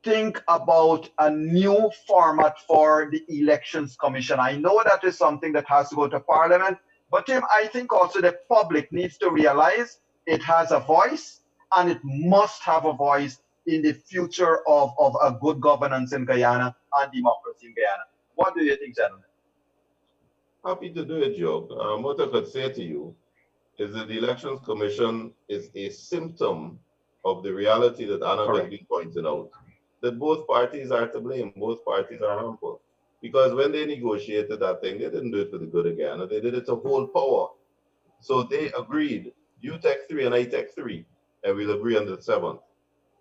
think about a new format for the Elections Commission? I know that is something that has to go to Parliament, but Tim, I think also the public needs to realize it has a voice, and it must have a voice in the future of a good governance in Guyana and democracy in Guyana. What do you think, gentlemen? Happy to do it, Joe. What I could say to you is that the Elections Commission is a symptom of the reality that ANUG has been pointing out, that both parties are to blame, both parties are harmful. Because when they negotiated that thing, they didn't do it for the good of Guyana, they did it to hold power. So they agreed, you take 3 and I take 3, and we'll agree on the 7th.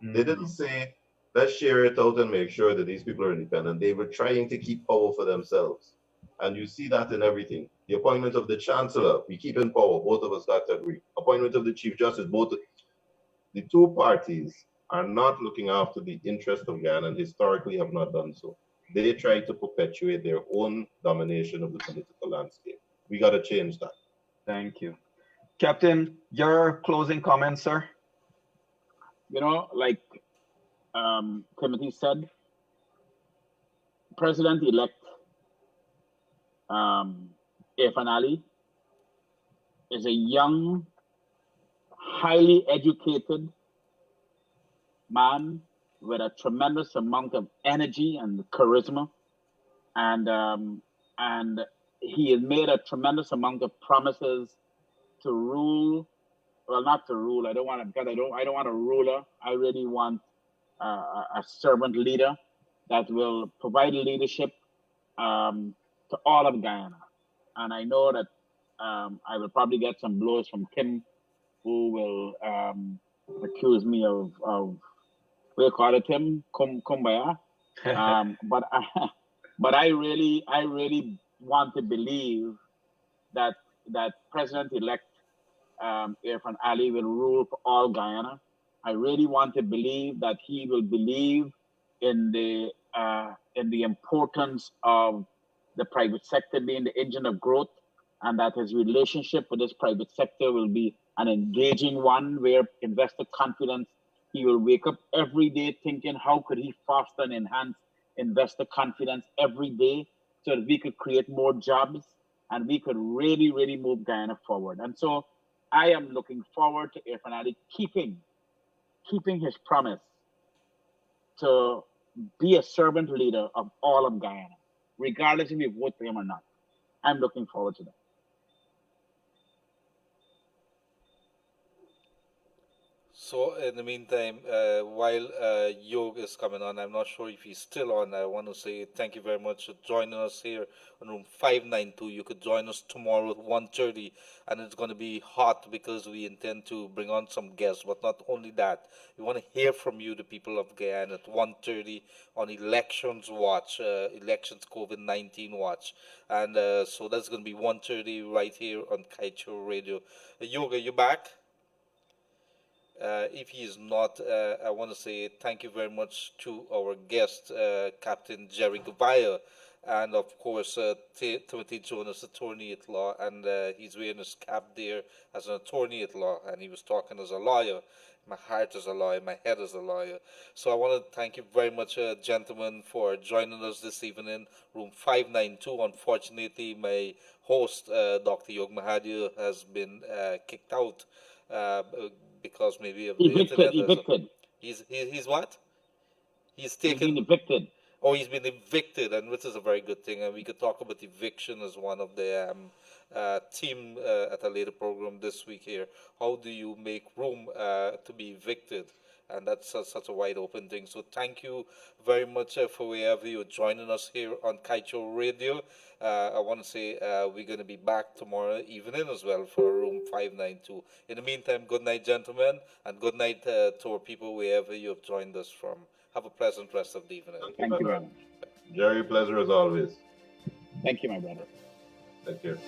They didn't say, let's share it out and make sure that these people are independent. They were trying to keep power for themselves. And you see that in everything. The appointment of the Chancellor, we keep in power, both of us got to agree. Appointment of the Chief Justice, both. The two parties are not looking after the interest of Guyana, and historically have not done so. They try to perpetuate their own domination of the political landscape. We got to change that. Thank you. Captain, your closing comments, sir? You know, like Timothy said, President-elect Irfan Ali is a young, highly educated man with a tremendous amount of energy and charisma, and he has made a tremendous amount of promises to rule. Well, not to rule. I don't want a ruler. I really want a servant leader that will provide leadership to all of Guyana. And I know that I will probably get some blows from Kim, who will accuse me of what do you call it, Tim? Kumbaya. But I really want to believe that President-elect Irfan Ali will rule for all Guyana. I really want to believe that he will believe in the importance of the private sector being the engine of growth, and that his relationship with this private sector will be an engaging one where investor confidence, he will wake up every day thinking how could he foster and enhance investor confidence every day so that we could create more jobs and we could really, really move Guyana forward. And so I am looking forward to Irfan Ali keeping his promise to be a servant leader of all of Guyana, regardless if we vote for him or not. I'm looking forward to that. So in the meantime, while Yog is coming on, I'm not sure if he's still on. I want to say thank you very much for joining us here on room 592. You could join us tomorrow at 1:30, and it's going to be hot because we intend to bring on some guests. But not only that, we want to hear from you, the people of Guyana, at 1:30 on Elections Watch, Elections COVID-19 Watch. And so that's going to be 1:30 right here on Kaito Radio. Yog, are you back? If he is not, I want to say thank you very much to our guest, Capt.Gerry Gouveia, and of course Timothy Jonas, attorney at law, and he's wearing his cap there as an attorney at law, and he was talking as a lawyer. My heart is a lawyer, my head is a lawyer. So I want to thank you very much, gentlemen, for joining us this evening, room 592. Unfortunately, my host, Dr. Yog Mahadeo, has been kicked out. Because maybe of the internet. Evicted. He's what? He's been evicted. Oh, he's been evicted, and which is a very good thing. And we could talk about eviction as one of the team at a later program this week here. How do you make room to be evicted? And that's such a wide open thing. So thank you very much for wherever you're joining us here on Kaito Radio. I want to say we're going to be back tomorrow evening as well for room 592. In the meantime, good night, gentlemen, and good night to our people wherever you have joined us from. Have a pleasant rest of the evening. Thank you very much. Jerry, pleasure as always. Thank you, my brother. Thank you.